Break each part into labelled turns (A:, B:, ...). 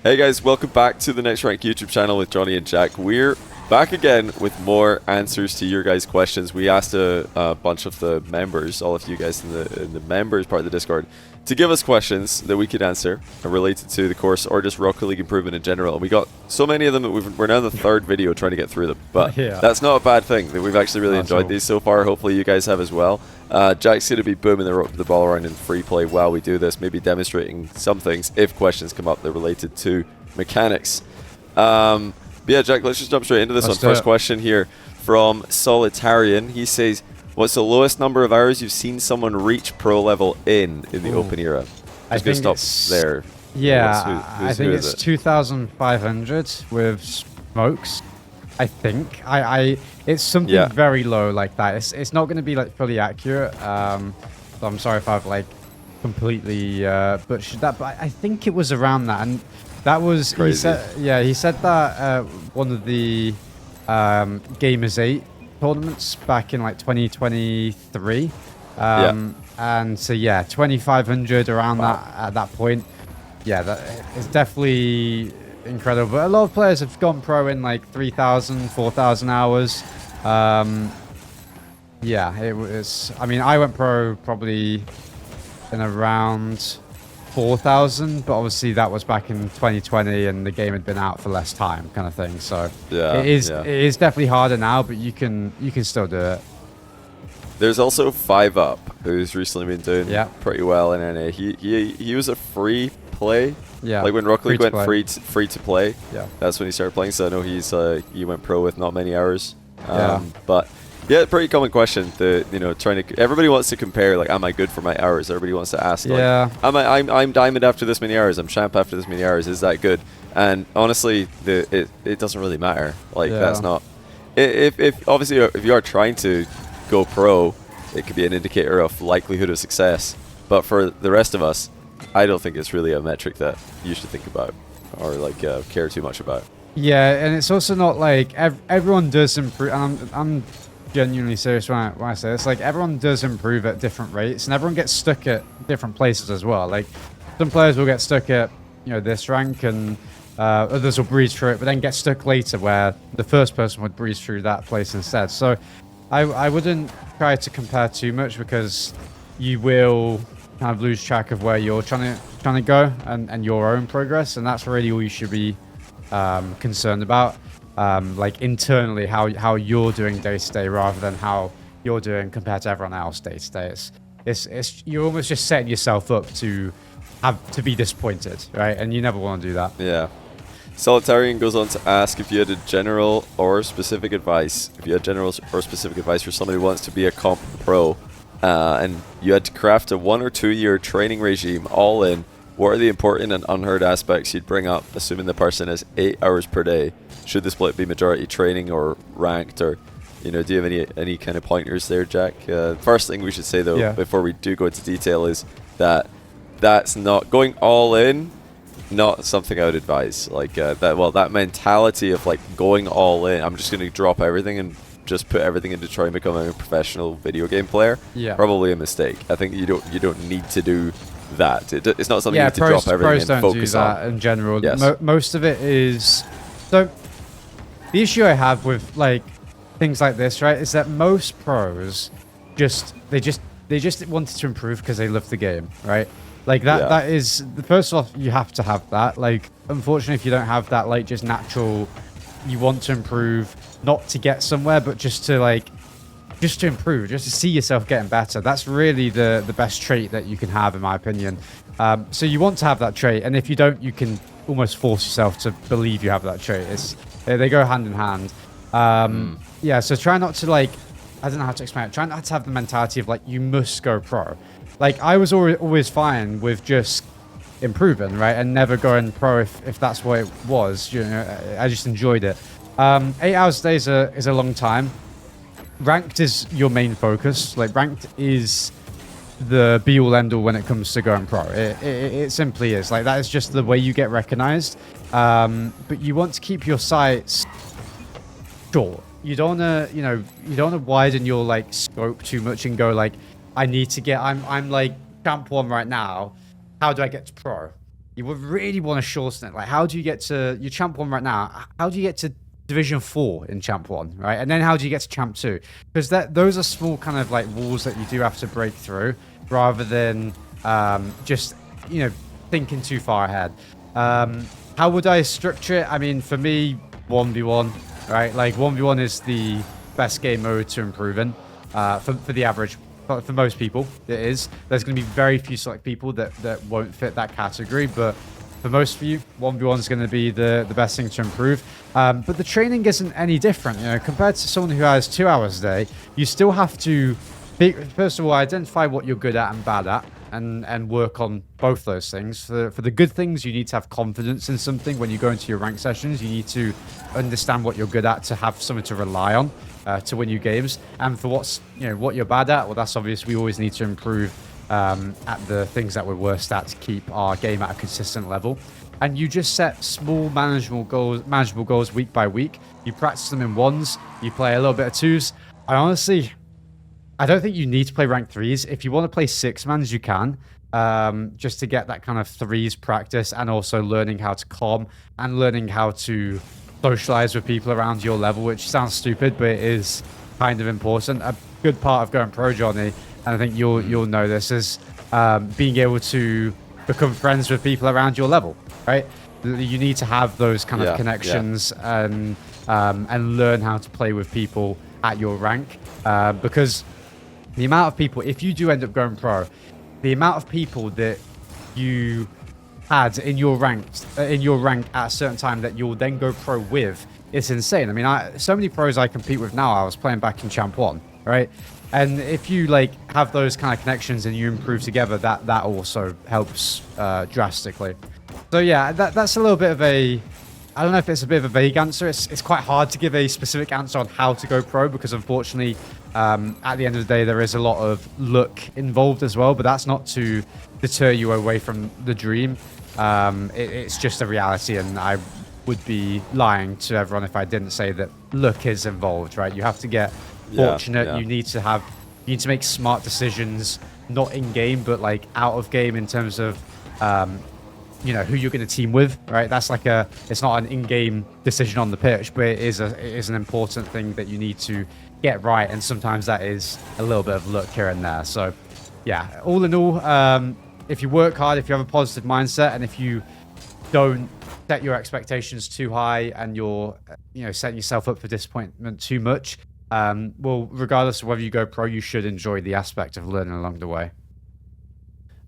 A: Hey guys, welcome back to the Next Rank YouTube channel with Johnny and Jack. We're back again with more answers to your guys' questions. We asked a bunch of the members, all of you guys in the members part of the Discord, to give us questions that we could answer related to the course or just Rocket League improvement in general. And we got so many of them that we're now in the third video trying to get through them. But
B: yeah,
A: that's not a bad thing. We've actually really enjoyed these so far. Hopefully you guys have as well. Jack's going to be booming the ball around in free play while we do this, maybe demonstrating some things if questions come up that are related to mechanics. But yeah, Jack, let's just jump straight into this one. First question here from Solitarian. He says, what's the lowest number of hours you've seen someone reach pro level in the open era?
B: I think
A: stop
B: it's
A: there.
B: Yeah, I think it's 2,500 with smokes. I think it's something very low like that. It's not going to be like fully accurate. So I'm sorry if I've like completely butchered that, but I think it was around that, and that was
A: crazy.
B: He said that one of the Gamers 8 tournaments back in like 2023. And so yeah, 2,500 around that at that point. Yeah, that is definitely incredible. But a lot of players have gone pro in like 3,000, 4,000 hours. Yeah, it was. I mean, I went pro probably in around 4,000, but obviously that was back in 2020 and the game had been out for less time, kind of thing. So it is definitely harder now, but you can still do it.
A: There's also 5up, who's recently been doing pretty well in NA. He was a free play.
B: Yeah,
A: like when Rocket League went free to play.
B: Yeah,
A: that's when he started playing. So I know he went pro with not many hours. But yeah, pretty common question. Everybody wants to compare. Like, am I good for my hours? Everybody wants to ask. Like, I'm diamond after this many hours. I'm champ after this many hours. Is that good? And honestly, it doesn't really matter. Like that's not. If obviously if you are trying to go pro, it could be an indicator of likelihood of success. But for the rest of us, I don't think it's really a metric that you should think about or like care too much about.
B: Yeah, and it's also not like everyone does improve. And I'm genuinely serious when I say this. Like, everyone does improve at different rates, and everyone gets stuck at different places as well. Like, some players will get stuck at this rank, and others will breeze through it, but then get stuck later where the first person would breeze through that place instead. So I wouldn't try to compare too much, because you will kind of lose track of where you're trying to go and your own progress, and that's really all you should be concerned about. Like internally, how you're doing day to day, rather than how you're doing compared to everyone else day to day. It's you're almost just setting yourself up to be disappointed, right? And you never want to do that.
A: Yeah. Solitarian goes on to ask if you had a general or specific advice. If you had general or specific advice for somebody who wants to be a comp pro, and you had to craft a 1 or 2 year training regime all in, what are the important and unheard aspects you'd bring up, assuming the person has 8 hours per day? Should the split be majority training or ranked, or do you have any kind of pointers there, Jack? First thing we should say though, before we do go into detail, is that that's not going all in. Not something I would advise. Like that mentality of like going all in. I'm just going to drop everything and just put everything into trying to become a professional video game player. Yeah, probably a mistake. I think you don't need to do that. It's not something you need to drop everything and focus on.
B: Pros don't do that in general. Yes. Most of it is. So the issue I have with like things like this, right, is that most pros just wanted to improve because they love the game, right? Like that is, first off, you have to have that. Like, unfortunately, if you don't have that, like, just natural, you want to improve, not to get somewhere, but just to improve, just to see yourself getting better. That's really the best trait that you can have, in my opinion. So you want to have that trait, and if you don't, you can almost force yourself to believe you have that trait. They go hand in hand. Yeah, so try not to, like, I don't know how to explain it. Try not to have the mentality of, like, you must go pro. Like, I was always fine with just improving, right, and never going pro if that's what it was. I just enjoyed it. 8 hours a day is a long time. Ranked is your main focus. Like, ranked is the be-all, end-all when it comes to going pro. It simply is. Like, that is just the way you get recognized. But you want to keep your sights short. You don't want to, you don't want to widen your like scope too much and go like, I need to get, I'm like champ 1 right now. How do I get to pro? you would really want to shorten it. Like, how do you get to your Champ 1 right now? How do you get to Division 4 in Champ 1, right? And then how do you get to Champ 2? Because those are small kind of like walls that you do have to break through, rather than just, thinking too far ahead. How would I structure it? I mean, for me, 1v1, right? Like, 1v1 is the best game mode to improve in for the average. But for most people, it is. There's going to be very few select people that won't fit that category, but for most of you, 1v1 is going to be the best thing to improve. But the training isn't any different. Compared to someone who has 2 hours a day, you still have to, first of all, identify what you're good at and bad at, and work on both those things. For the good things, you need to have confidence in something. When you go into your rank sessions, you need to understand what you're good at to have something to rely on to win you games. And for what you're bad at, well, that's obvious. We always need to improve at the things that we're worst at to keep our game at a consistent level. And you just set small manageable goals week by week. You practice them in 1s, you play a little bit of 2s. I don't think you need to play rank 3s. If you want to play 6-mans, you can, just to get that kind of 3s practice, and also learning how to comm and learning how to socialize with people around your level, which sounds stupid, but it is kind of important. A good part of going pro, Johnny, and I think you'll know this, is being able to become friends with people around your level, right? You need to have those kind of connections and learn how to play with people at your rank, because the amount of people, if you do end up going pro, the amount of people that you had in your rank at a certain time that you'll then go pro with, it's insane. I mean, so many pros I compete with now, I was playing back in Champ 1, right? And if you have those kind of connections and you improve together, that also helps drastically. So yeah, that's a little bit of a, I don't know if it's a bit of a vague answer. It's quite hard to give a specific answer on how to go pro, because unfortunately, at the end of the day, there is a lot of luck involved as well, but that's not to deter you away from the dream. It's just a reality, and I would be lying to everyone if I didn't say that luck is involved, right? You have to get fortunate.
A: Yeah.
B: You need to make smart decisions, not in game, but out of game, in terms of who you're going to team with, right? That's it's not an in-game decision on the pitch, but it is an important thing that you need to get right, and sometimes that is a little bit of luck here and there. So yeah, all in all, if you work hard, if you have a positive mindset, and if you don't set your expectations too high, and you're setting yourself up for disappointment too much, well, regardless of whether you go pro, you should enjoy the aspect of learning along the way.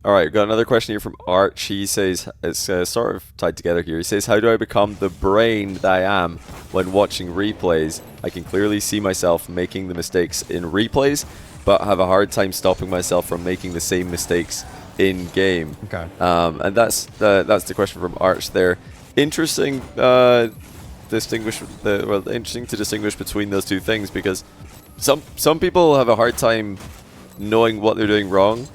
A: All right, got another question here from Arch. He says, it's sort of tied together here. He says, how do I become the brain that I am when watching replays? I can clearly see myself making the mistakes in replays, but have a hard time stopping myself from making the same mistakes in game.
B: Okay.
A: And that's the question from Arch there. Interesting, interesting to distinguish between those two things, because some people have a hard time knowing what they're doing wrong.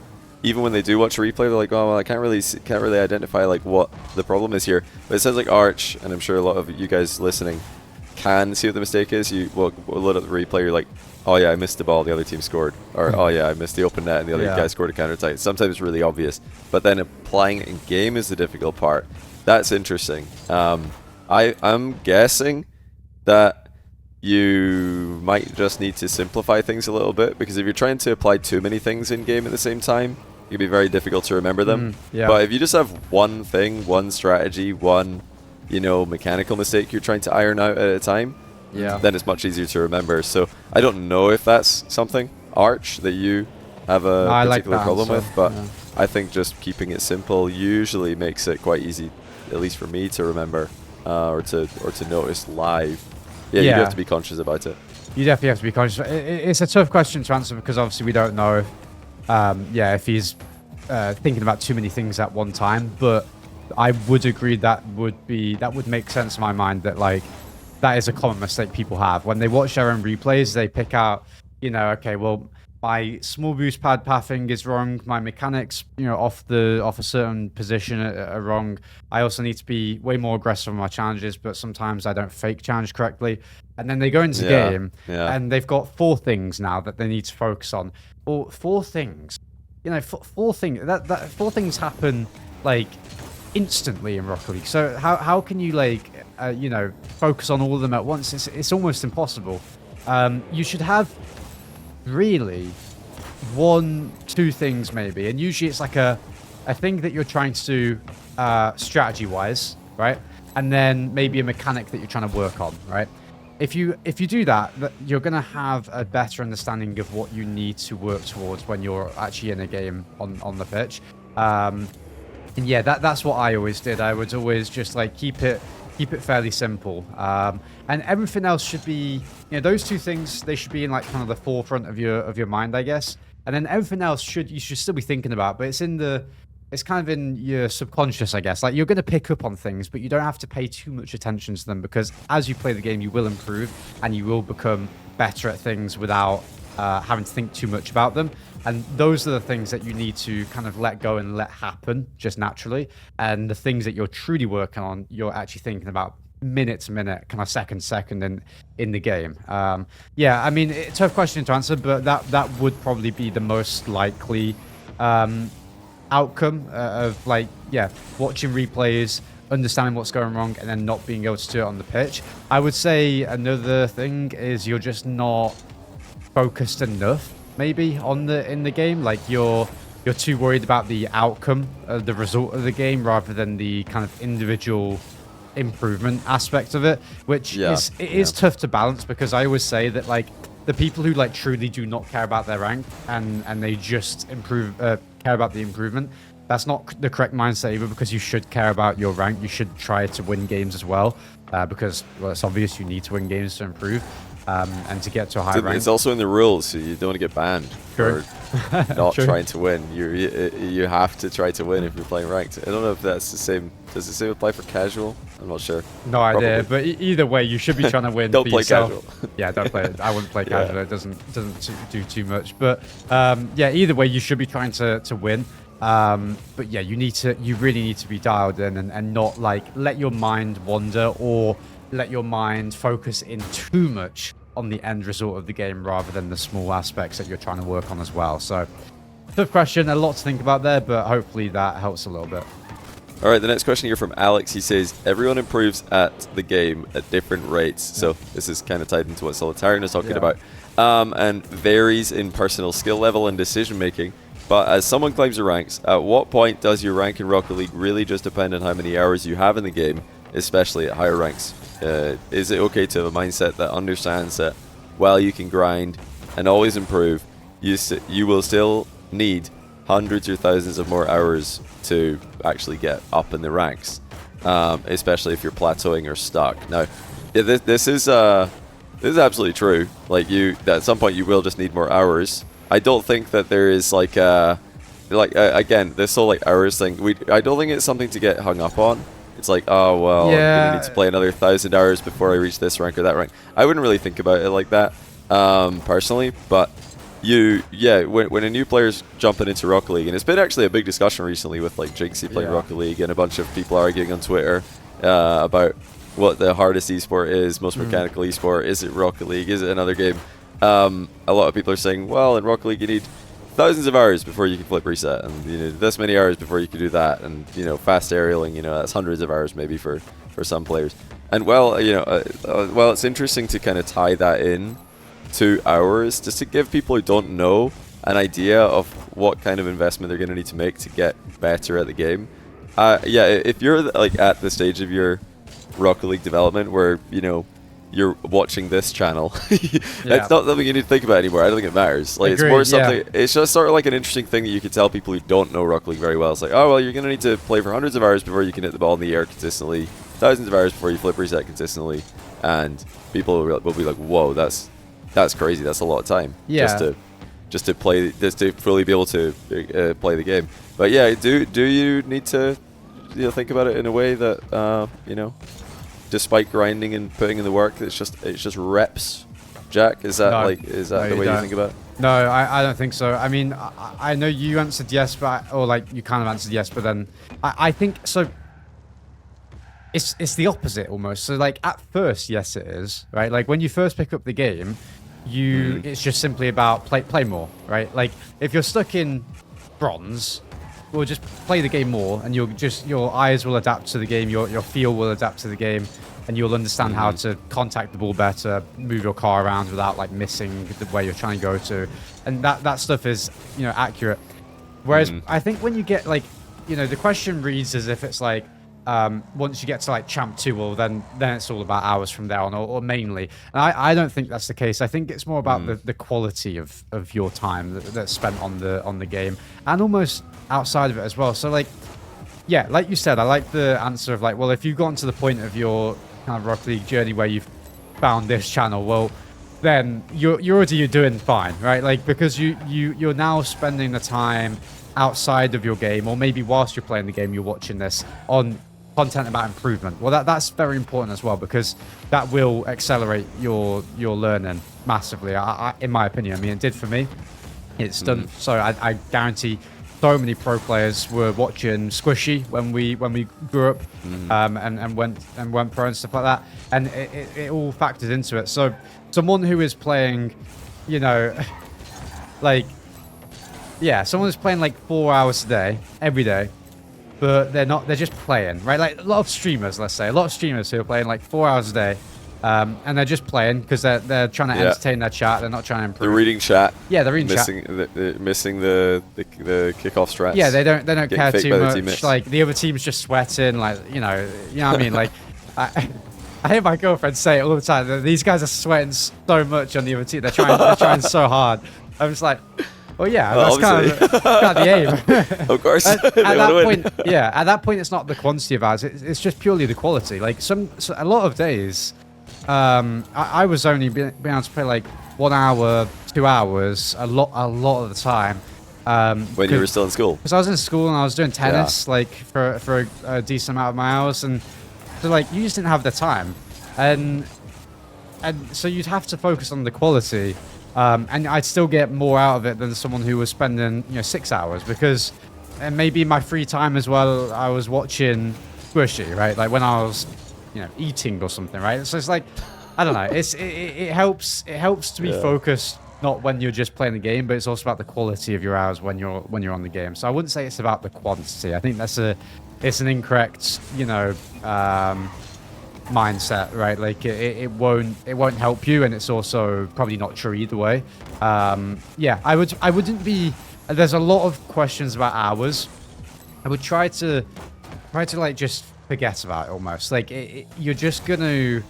A: Even when they do watch a replay, they're like, "Oh, well, I can't really identify what the problem is here." But it sounds like Arch, and I'm sure a lot of you guys listening can see what the mistake is. You will look at the replay, you're like, "Oh yeah, I missed the ball, the other team scored," or "Oh yeah, I missed the open net and the other guy scored a counter attack." Sometimes it's really obvious, but then applying it in game is the difficult part. That's interesting. I'm guessing that you might just need to simplify things a little bit, because if you're trying to apply too many things in game at the same time, it can be very difficult to remember them. But if you just have one thing, one strategy, one mechanical mistake you're trying to iron out at a time, then it's much easier to remember. So I don't know if that's something, Arch, that you have a particular problem with, but I think just keeping it simple usually makes it quite easy, at least for me, to remember or to notice live. Yeah, you have to be conscious about it.
B: You definitely have to be conscious. It's a tough question to answer, because obviously we don't know if he's thinking about too many things at one time. But I would agree that would make sense in my mind, that that is a common mistake people have when they watch their own replays. They pick out, okay, well, my small boost pad pathing is wrong. My mechanics, off a certain position are wrong. I also need to be way more aggressive on my challenges, but sometimes I don't fake challenge correctly. And then they go into game and they've got 4 things now that they need to focus on. Or 4 things, 4 things. That 4 things happen instantly in Rocket League. So how can you like focus on all of them at once? It's almost impossible. You should have really 1-2 things maybe, and usually it's like a thing that you're trying to do strategy wise, right? And then maybe a mechanic that you're trying to work on, right? If you do that, you're going to have a better understanding of what you need to work towards when you're actually in a game on the pitch. And yeah, that's what I always did. I would always just like keep it fairly simple. And everything else should be, those 2 things, they should be in like kind of the forefront of your mind, I guess. And then everything else you should still be thinking about, but it's kind of in your subconscious, I guess. Like, you're going to pick up on things, but you don't have to pay too much attention to them, because as you play the game, you will improve and you will become better at things without having to think too much about them. And those are the things that you need to kind of let go and let happen just naturally. And the things that you're truly working on, you're actually thinking about minute to minute, kind of second in the game. Yeah, I mean, it's a tough question to answer, but that would probably be the most likely outcome of like, yeah, watching replays, understanding what's going wrong, and then not being able to do it on the pitch. I would say another thing is you're just not focused enough maybe in the game. Like, you're too worried about the outcome of the result of the game rather than the kind of individual improvement aspect of it, which is tough to balance, because I always say that like the people who like truly do not care about their rank and they just care about the improvement, that's not the correct mindset either, because you should care about your rank. You should try to win games as well, because, well, it's obvious you need to win games to improve and to get to a high rank.
A: It's also in the rules, so you don't want to get banned for not trying to win. You have to try to win if you're playing ranked. I don't know if that's the same. Does the same apply for casual? I'm not sure.
B: No idea, but either way, you should be trying to win.
A: Don't
B: for
A: play
B: yourself.
A: casual.
B: Yeah, don't play it. I wouldn't play casual. It doesn't do too much. But yeah, either way, you should be trying to win. But yeah, you really need to be dialed in and not like let your mind wander or let your mind focus in too much on the end result of the game rather than the small aspects that you're trying to work on as well. So, tough question, a lot to think about there, but hopefully that helps a little bit.
A: All right, the next question here from Alex. He says, everyone improves at the game at different rates. So this is kind of tied into what Solitarian is talking about. And varies in personal skill level and decision making. But as someone climbs the ranks, at what point does your rank in Rocket League really just depend on how many hours you have in the game, especially at higher ranks? Is it okay to have a mindset that understands that while you can grind and always improve, you will still need hundreds or thousands of more hours to actually get up in the ranks, especially if you're plateauing or stuck? Now, this is absolutely true. Like, at some point you will just need more hours. I don't think that there is like again, this whole like hours thing. I don't think it's something to get hung up on. It's like, oh well, I'm gonna need to play another 1,000 hours before I reach this rank or that rank. I wouldn't really think about it like that, personally. But when a new player's jumping into Rocket League, and it's been actually a big discussion recently with like Jinxie playing Rocket League, and a bunch of people arguing on Twitter about what the hardest esport is, most mechanical esport. Is it Rocket League? Is it another game? A lot of people are saying, well, in Rocket League you need thousands of hours before you can flip reset, and this many hours before you can do that, and fast aerialing, that's hundreds of hours maybe for some players. And well, it's interesting to kind of tie that in to hours, just to give people who don't know an idea of what kind of investment they're going to need to make to get better at the game. If you're like at the stage of your Rocket League development where you're watching this channel, it's not something you need to think about anymore. I don't think it matters. Like, it's more something. It's just sort of like an interesting thing that you could tell people who don't know Rocket League very well. It's like, oh well, you're gonna need to play for hundreds of hours before you can hit the ball in the air consistently, thousands of hours before you flip reset consistently, and people will be like, whoa, that's crazy. That's a lot of time. Just to fully be able to play the game. But yeah, do you need to think about it in a way that despite grinding and putting in the work, it's just reps? Jack, is that the way you think about it?
B: No, I don't think so. I mean, I know you answered yes, but you kind of answered yes, but then I think so. It's the opposite almost. So like at first, yes, it is, right? Like when you first pick up the game, it's just simply about play more, right? Like if you're stuck in bronze, will just play the game more, and your eyes will adapt to the game, your feel will adapt to the game, and you'll understand how to contact the ball better, move your car around without like missing where you're trying to go to, and that stuff is, you know, accurate. Whereas I think when you get like, you know, the question reads as if it's like, once you get to like Champ 2, well then it's all about hours from there on, or mainly. And I don't think that's the case. I think it's more about the quality of your time that's spent on the game, and almost outside of it as well. So like, yeah, like you said, I like the answer of like, well, if you've gotten to the point of your kind of Rocket League journey where you've found this channel, well, then you're already doing fine, right? Like, because you're now spending the time outside of your game, or maybe whilst you're playing the game, you're watching this on content about improvement. Well, that's very important as well, because that will accelerate your learning massively. In my opinion, I mean, it did for me. It's done. So I guarantee so many pro players were watching Squishy when we grew up, and went pro and stuff like that, and it all factors into it. So someone who is playing, you know, like, yeah, someone who's playing like 4 hours a day every day, but they're just playing, right? Like a lot of streamers, let's say, a lot of streamers who are playing like 4 hours a day, and they're just playing because they're trying to entertain their chat. They're not trying to improve.
A: They're reading chat.
B: Yeah, they're reading
A: missing
B: chat.
A: Missing the kickoff strats.
B: Yeah, they don't care too much.
A: Teammates.
B: Like the other team's just sweating. Like, you know what I mean. Like, I hear my girlfriend say it all the time. That these guys are sweating so much on the other team. They're trying so hard. I'm just like, well, yeah, that's kind of the aim.
A: Of course.
B: At that point, yeah, at that point, it's not the quantity of hours. It's just purely the quality. Like a lot of days, I was only being able to play like 1 hour, 2 hours, a lot of the time.
A: When you were still in school.
B: Because I was in school and I was doing tennis, like for a decent amount of my hours, and so like you just didn't have the time, and so you'd have to focus on the quality. And I'd still get more out of it than someone who was spending, 6 hours, because, and maybe in my free time as well, I was watching Squishy, right? Like when I was, eating or something, right? So it's like, I don't know. It helps to be focused, not when you're just playing the game, but it's also about the quality of your hours when you're on the game. So I wouldn't say it's about the quantity. I think it's an incorrect, mindset, right? Like it won't help you, and it's also probably not true either way. Yeah, I wouldn't be. There's a lot of questions about hours. I would try to like just forget about it almost. Like you're just gonna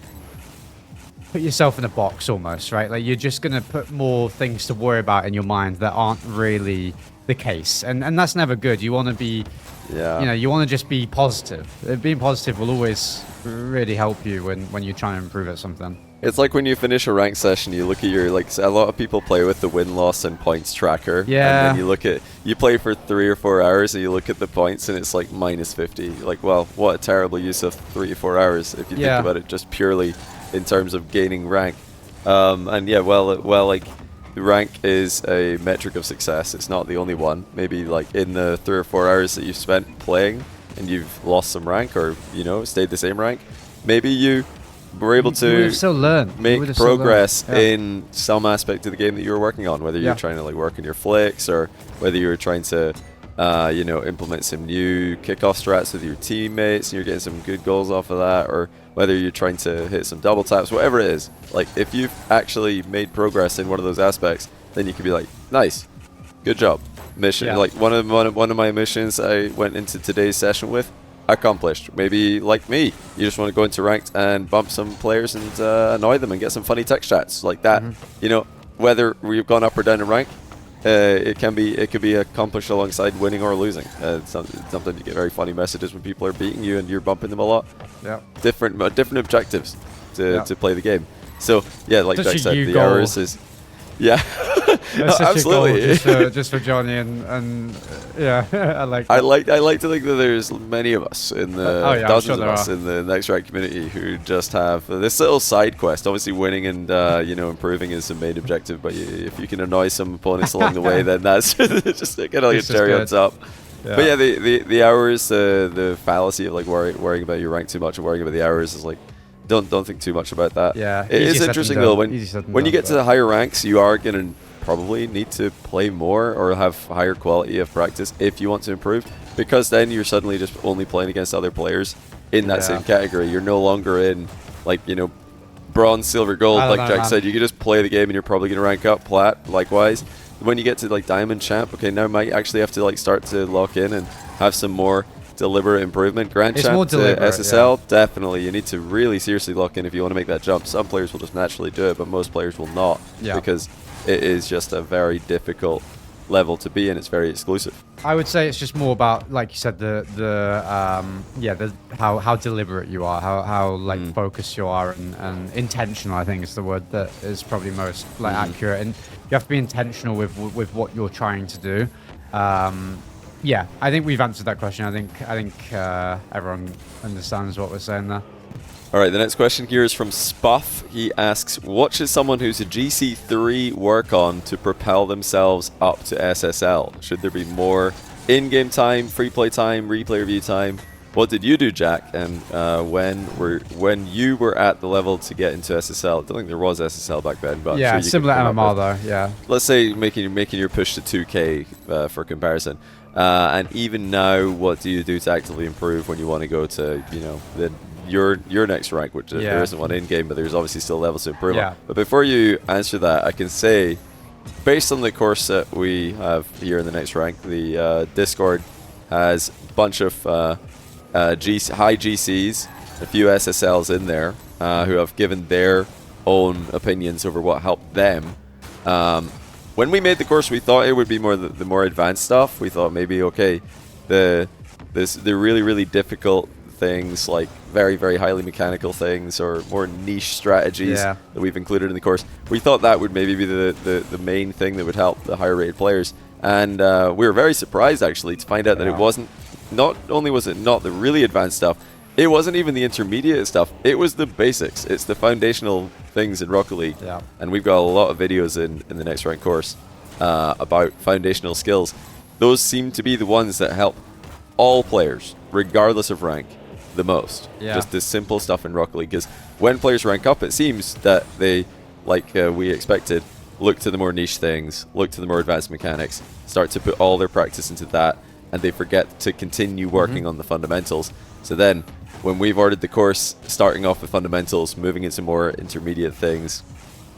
B: put yourself in a box almost, right? Like you're just gonna put more things to worry about in your mind that aren't really the case, and that's never good. You want to be, you want to just be positive. Being positive will always really help you when you're trying to improve at something.
A: It's like when you finish a ranked session, you look at your, like, a lot of people play with the win-loss and points tracker.
B: Yeah.
A: And then you play for 3 or 4 hours and you look at the points and it's like -50. Like, well, what a terrible use of 3 or 4 hours if you think about it just purely in terms of gaining rank. And yeah, well, like, rank is a metric of success. It's not the only one. Maybe like in the 3 or 4 hours that you've spent playing and you've lost some rank, or stayed the same rank, maybe you were able to
B: still
A: make progress in some aspect of the game that you were working on, whether you're trying to like work on your flicks, or whether you're trying to implement some new kickoff strats with your teammates and you're getting some good goals off of that, or whether you're trying to hit some double taps, whatever it is. Like, if you've actually made progress in one of those aspects, then you can be like, nice, good job. Mission, like one of my missions I went into today's session with, accomplished. Maybe like me, you just want to go into ranked and bump some players and annoy them and get some funny text chats like that. Whether we've gone up or down in rank, it could be accomplished alongside winning or losing. Sometimes you get very funny messages when people are beating you and you're bumping them a lot. Different objectives to play the game. So yeah, like Jack said, the hours is absolutely
B: just for Johnny and I
A: like to think that there's many of us in the dozens of us in the next rank community who just have this little side quest. Obviously, winning and improving is the main objective, but if you can annoy some opponents along the way, then that's just kind of like a cherry on top. But yeah, the hours, the fallacy of like worrying about your rank too much and worrying about the hours is like, don't think too much about that.
B: Yeah,
A: it is interesting though when you get to the higher ranks, you are gonna probably need to play more or have higher quality of practice if you want to improve, because then you're suddenly just only playing against other players in that same category. You're no longer in, like, you know, bronze, silver, gold, like Jack said. You can just play the game and you're probably going to rank up. Plat, likewise. When you get to like diamond, champ, okay, now might actually have to like start to lock in and have some more deliberate improvement. Grand champ to SSL, definitely. You need to really seriously lock in if you want to make that jump. Some players will just naturally do it, but most players will not, because it is just a very difficult level to be in. It's very exclusive.
B: I would say it's just more about, like you said, how deliberate you are, how like focused you are, and intentional. I think is the word that is probably most like accurate. And you have to be intentional with what you're trying to do. Yeah, I think we've answered that question. I think everyone understands what we're saying there.
A: All right, the next question here is from Spuff. He asks, what should someone who's a GC3 work on to propel themselves up to SSL? Should there be more in-game time, free play time, replay review time? What did you do, Jack? And when you were at the level to get into SSL? I don't think there was SSL back then, but
B: yeah,
A: I'm sure
B: similar MMR though. Yeah.
A: Let's say making your push to 2K for comparison. And even now, what do you do to actively improve when you want to go to, you know, your next rank, which there isn't one in game, but there's obviously still levels to improve on. But before you answer that, I can say, based on the course that we have here in the next rank, the Discord has a bunch of high GCs, a few SSLs in there, who have given their own opinions over what helped them. When we made the course, we thought it would be more the more advanced stuff. We thought maybe, okay, the really, really difficult things, like very, very highly mechanical things, or more niche strategies that we've included in the course. We thought that would maybe be the main thing that would help the higher rated players. And we were very surprised, actually, to find out that it wasn't, not only was it not the really advanced stuff, it wasn't even the intermediate stuff. It was the basics. It's the foundational things in Rocket League. And we've got a lot of videos in the next rank course about foundational skills. Those seem to be the ones that help all players, regardless of rank, the most. Just the simple stuff in Rocket League. Because when players rank up, it seems that they, like we expected, look to the more niche things, look to the more advanced mechanics, start to put all their practice into that, and they forget to continue working on the fundamentals. So then, when we've ordered the course, starting off with fundamentals, moving into more intermediate things,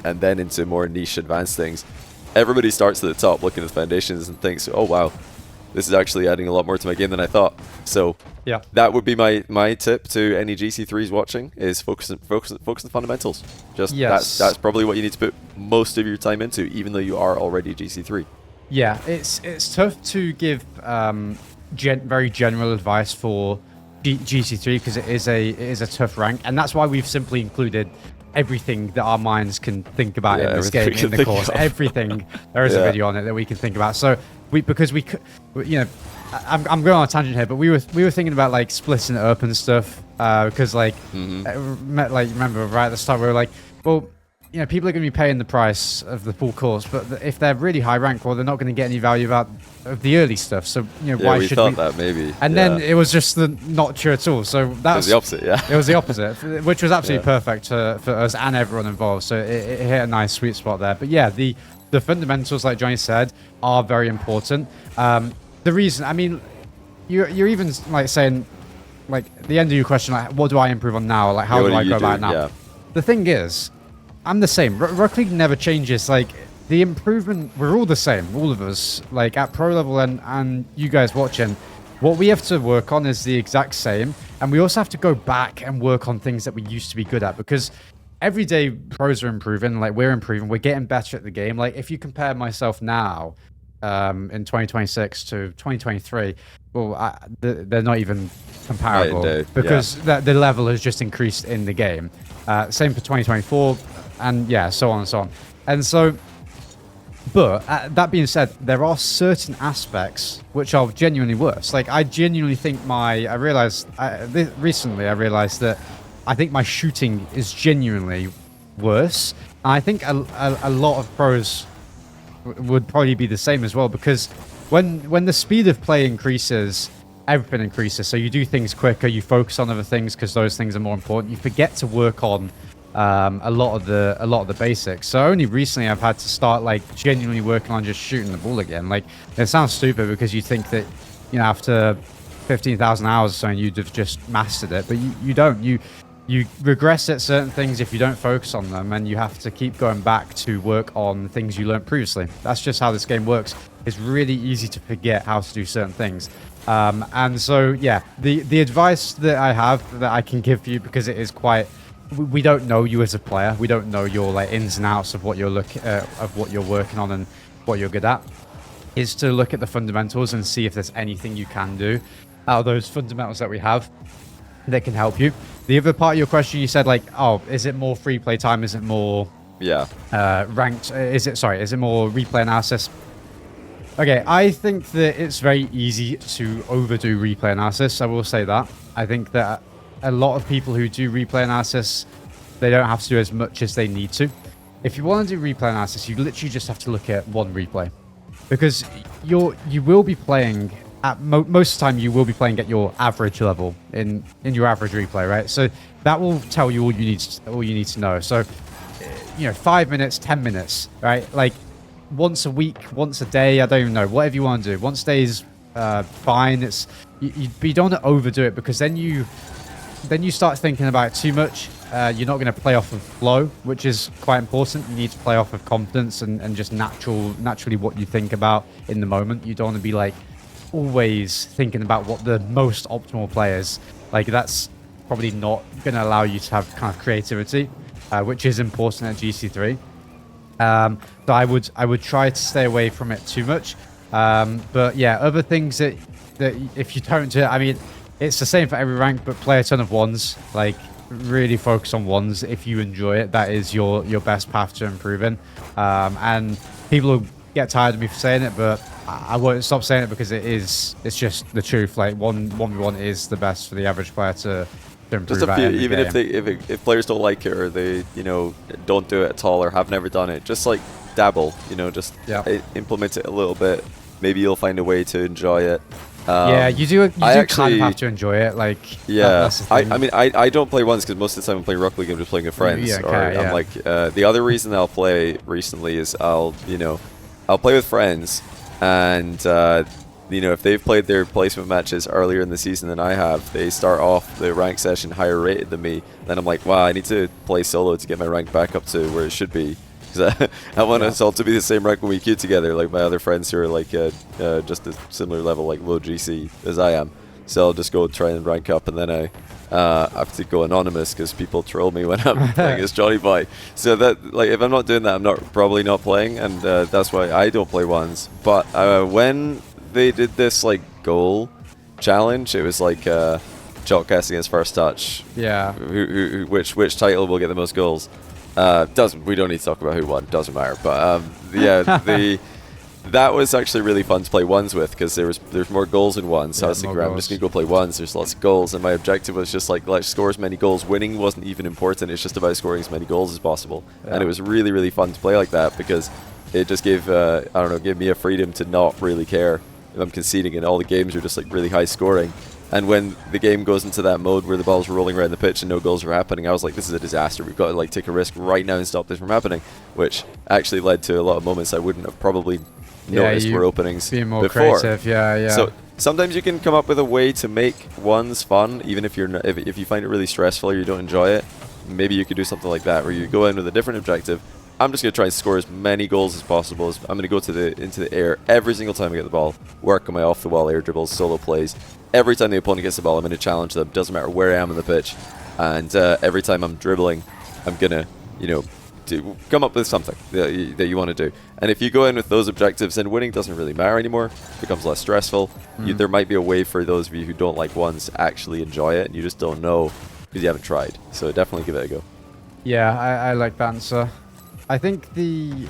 A: and then into more niche advanced things, everybody starts at the top looking at the foundations and thinks, oh wow, this is actually adding a lot more to my game than I thought. So that would be my tip to any GC3s watching, is focus on the fundamentals. Just that's probably what you need to put most of your time into, even though you are already GC3. Yeah,
B: it's tough to give very general advice for GC3 because it is a tough rank, and that's why we've simply included everything that our minds can think about in this game in the course. Everything, there is a video on it that we can think about. So because we could, you know, I'm going on a tangent here, but we were thinking about like splitting it up and stuff because like remember right at the start we were like, well, you know, people are going to be paying the price of the full course, but if they're really high rank, well, they're not going to get any value out of the early stuff. So, you know, why should we?
A: We thought that maybe.
B: And then it was just not true at all. So that was
A: the opposite,
B: It was the opposite, which was absolutely perfect for us and everyone involved. So it hit a nice sweet spot there. But yeah, the fundamentals, like Johnny said, are very important. The reason, I mean, you're even like saying, like the end of your question, like, what do I improve on now? Like, how do I go about it now?
A: Yeah.
B: The thing is, I'm the same. Rocket League never changes. Like, the improvement, we're all the same, all of us, like at pro level and you guys watching. What we have to work on is the exact same. And we also have to go back and work on things that we used to be good at, because every day pros are improving, like we're improving, we're getting better at the game. Like if you compare myself now in 2026 to 2023, well, they're not even comparable because the level has just increased in the game. Same for 2024. And yeah, so on and so on. And so, but that being said, there are certain aspects which are genuinely worse. Like, I genuinely think recently I realized that I think my shooting is genuinely worse. And I think a lot of pros would probably be the same as well, because when the speed of play increases, everything increases. So you do things quicker, you focus on other things because those things are more important. You forget to work on a lot of the basics. So only recently I've had to start like genuinely working on just shooting the ball again. Like, it sounds stupid because you think that, you know, after 15,000 hours or something you'd have just mastered it, but you don't. You regress at certain things if you don't focus on them, and you have to keep going back to work on things you learned previously. That's just how this game works. It's really easy to forget how to do certain things. And so, yeah, the advice that I have that I can give you, because it is quite, we don't know you as a player. We don't know your like ins and outs of what you're of what you're working on and what you're good at, is to look at the fundamentals and see if there's anything you can do out of those fundamentals that we have that can help you. The other part of your question, you said like, oh, is it more free play time? Is it more ranked? Is it more replay analysis? Okay, I think that it's very easy to overdo replay analysis. I will say that. I think that a lot of people who do replay analysis, they don't have to do as much as they need to. If you want to do replay analysis, you literally just have to look at one replay, because you will be playing at most of the time. You will be playing at your average level in your average replay, right? So that will tell you all you need to know. So, you know, 5 minutes, 10 minutes, right? Like once a week, once a day, I don't even know, whatever you want to do. Once a day is fine. It's you don't want to overdo it, because then you start thinking about it too much. You're not going to play off of flow, which is quite important. You need to play off of confidence and just naturally what you think about in the moment. You don't want to be like always thinking about what the most optimal play is. Like, that's probably not going to allow you to have kind of creativity, which is important at GC3. So I would try to stay away from it too much. But yeah, other things that if you don't do it, I mean, it's the same for every rank, but play a ton of ones. Like, really focus on ones. If you enjoy it, that is your best path to improving. And people will get tired of me for saying it, but I won't stop saying it, because it's just the truth. Like, 1v1 is the best for the average player to improve.
A: Just a few, even if players don't like it, or they, you know, don't do it at all, or have never done it, just like dabble, you know, just implement it a little bit. Maybe you'll find a way to enjoy it.
B: Yeah, you do kind of have to enjoy it. Like,
A: yeah, I mean, I don't play ones, because most of the time I'm playing Rocket League, I'm just playing with friends. I'm like, the other reason I'll play recently is I'll play with friends, and you know, if they've played their placement matches earlier in the season than I have, they start off the rank session higher rated than me. Then I'm like, wow, I need to play solo to get my rank back up to where it should be. Because I want us all to be the same rank when we queue together, like my other friends who are like just a similar level, like low GC as I am. So I'll just go try and rank up, and then I have to go anonymous because people troll me when I'm playing as Johnny Boy. So that, like, if I'm not doing that, I'm probably not playing, and that's why I don't play ones. But when they did this like goal challenge, it was like Jotcast against First Touch.
B: Yeah.
A: Which title will get the most goals? We don't need to talk about who won, doesn't matter. But yeah, that was actually really fun to play ones with, because there's more goals in ones. So I was thinking, I'm just gonna go play ones. There's lots of goals, and my objective was just like, let's score as many goals. Winning wasn't even important. It's just about scoring as many goals as possible. Yeah. And it was really, really fun to play like that, because it just gave gave me a freedom to not really care if I'm conceding, and all the games are just like really high scoring. And when the game goes into that mode where the ball's rolling around the pitch and no goals are happening, I was like, this is a disaster. We've got to like take a risk right now and stop this from happening, which actually led to a lot of moments I wouldn't have probably noticed were openings
B: being more
A: before.
B: Creative. Yeah.
A: So sometimes you can come up with a way to make ones fun, even if if you find it really stressful or you don't enjoy it. Maybe you could do something like that, where you go in with a different objective. I'm just going to try and score as many goals as possible. I'm going to go into the air every single time I get the ball, work on my off-the-wall air dribbles, solo plays. Every time the opponent gets the ball, I'm going to challenge them. Doesn't matter where I am on the pitch. And every time I'm dribbling, I'm going to, come up with something that you want to do. And if you go in with those objectives, then winning doesn't really matter anymore. It becomes less stressful. There might be a way for those of you who don't like ones to actually enjoy it, and you just don't know because you haven't tried. So definitely give it a go.
B: Yeah, I like that answer. I think the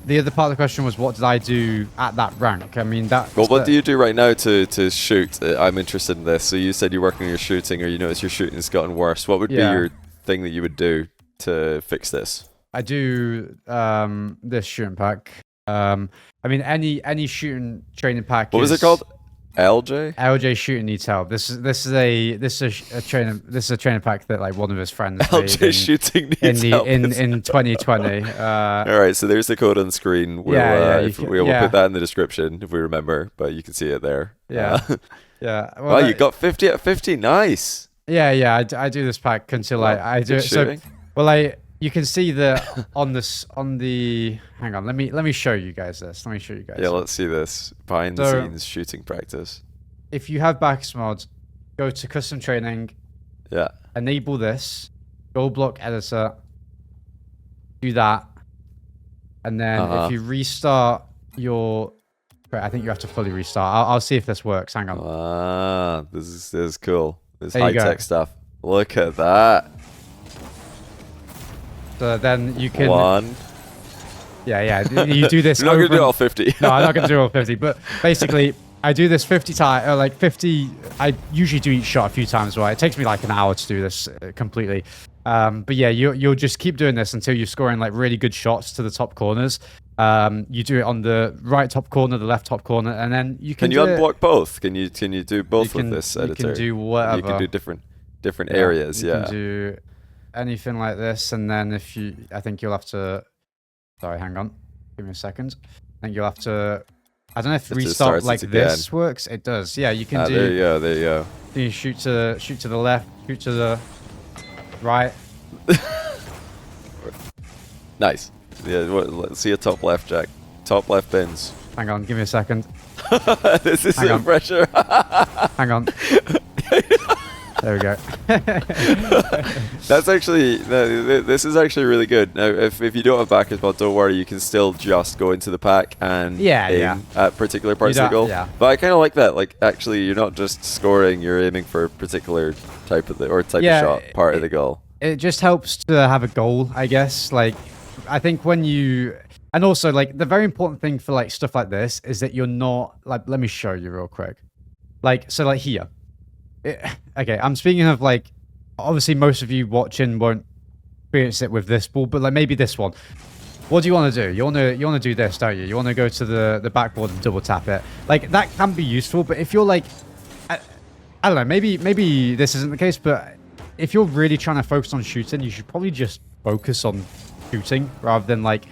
B: other part of the question was, what did I do at that rank? I mean,
A: what do you do right now to shoot? I'm interested in this. So you said you're working on your shooting, or you notice your shooting's gotten worse. What would be your thing that you would do to fix this?
B: I do this shooting pack. I mean, any shooting training pack.
A: What was it called? LJ?
B: LJ shooting needs help. This is a training pack that like one of his friends
A: LJ
B: made
A: shooting needs help
B: in 2020.
A: All right, so there's the code on screen. We'll put that in the description if we remember, but you can see it there.
B: Yeah, yeah.
A: Well, you got 50 out of 50. Nice.
B: Yeah. I do this pack until I do it. So, well, you can see that on the. Hang on, let me show you guys this. Let me show you guys.
A: Yeah, let's see this behind the scenes shooting practice.
B: If you have backers mod, go to custom training.
A: Yeah.
B: Enable this. Goal block editor. Do that, and then if you restart your. Wait, I think you have to fully restart. I'll see if this works. Hang on.
A: This is cool. This high-tech stuff. Look at that.
B: So then you can.
A: One.
B: Yeah. You do this.
A: You're not going to do all 50.
B: No, I'm not going to do all 50. But basically, I do this 50 times, like 50. I usually do each shot a few times. Right, it takes me like an hour to do this completely. But yeah, you'll just keep doing this until you're scoring like really good shots to the top corners. You do it on the right top corner, the left top corner, and then you can.
A: Can you unblock both? Can you do both with this editor?
B: You can do whatever.
A: You can do different areas.
B: You can do anything like this, and then I think you'll have to. Sorry, hang on. Give me a second. I think you'll have to. I don't know if restart like this works. It does. Yeah, you can do.
A: There you go.
B: You shoot to the left, shoot to the right.
A: Nice. Yeah, let's see a top left, Jack. Top left bins.
B: Hang on, give me a second.
A: This is some pressure.
B: Hang on. There we go.
A: That's actually, this is actually really good. Now, if you don't have backers mod, don't worry, you can still just go into the pack and aim at particular parts of the goal.
B: Yeah.
A: But I kind of like that. Like, actually, you're not just scoring, you're aiming for a particular type of of shot, part of the goal.
B: It just helps to have a goal, I guess. Like, I think when you, and also like the very important thing for like stuff like this is that you're not like, let me show you real quick. Like, so like here. Okay, I'm speaking of like, obviously most of you watching won't experience it with this ball, but like maybe this one. What do you want to do? You want to do this, don't you? You want to go to the backboard and double tap it. Like that can be useful, but if you're like, I don't know, maybe this isn't the case, but if you're really trying to focus on shooting, you should probably just focus on shooting rather than like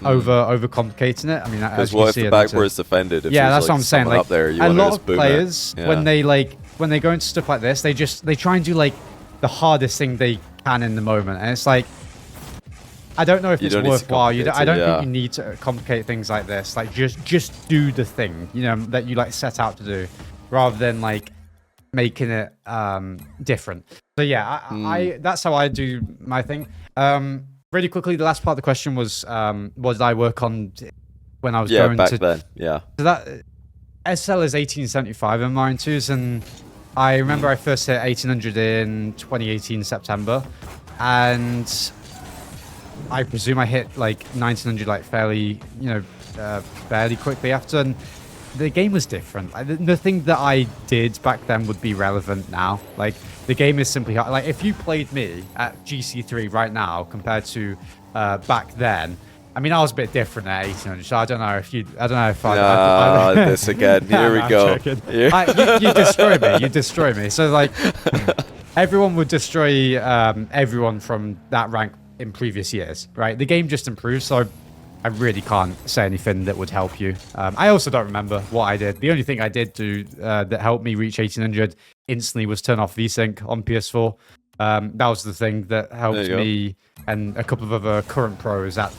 B: over complicating it. I mean,
A: because what if the backboard's defended? If
B: that's what I'm saying. Like
A: up there,
B: a lot of players, when they go into stuff like this, they try and do like the hardest thing they can in the moment, and it's like, I don't know if it's worthwhile. I don't think you need to complicate things like this. Like just do the thing, that you like set out to do, rather than like making it different. So yeah, I that's how I do my thing. Really quickly, the last part of the question was what did I work on when I was going
A: back
B: to
A: then? Yeah.
B: So that SSL is 1875 in mine too, and I remember I first hit 1800 in 2018 September, and I presume I hit like 1900 like fairly quickly after. And the game was different. Nothing that I did back then would be relevant now. Like the game is simply hard. Like if you played me at GC3 right now compared to back then, I mean, I was a bit different at 1800, so I don't know if I
A: this again. Here we go.
B: You destroy me. You destroy me. So like, everyone would destroy everyone from that rank in previous years, right? The game just improved, so I really can't say anything that would help you. I also don't remember what I did. The only thing I did do that helped me reach 1800 instantly was turn off VSync on PS4. That was the thing that helped me and a couple of other current pros at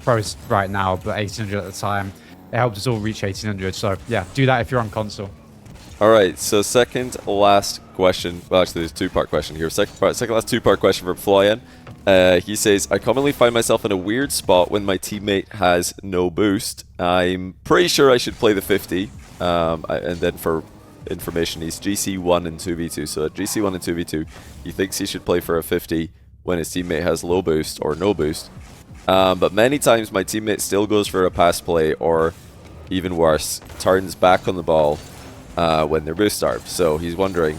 B: pros right now, but 1800 at the time. It helped us all reach 1800. So yeah, do that if you're on console.
A: All right, so second last question. Well, actually, there's a two-part question here. Second last two-part question from Florian. He says, I commonly find myself in a weird spot when my teammate has no boost. I'm pretty sure I should play the 50. And then for information, he's GC1 and 2v2. So at GC1 and 2v2, he thinks he should play for a 50 when his teammate has low boost or no boost. But many times my teammate still goes for a pass play, or even worse, turns back on the ball when they're boost starved. So he's wondering,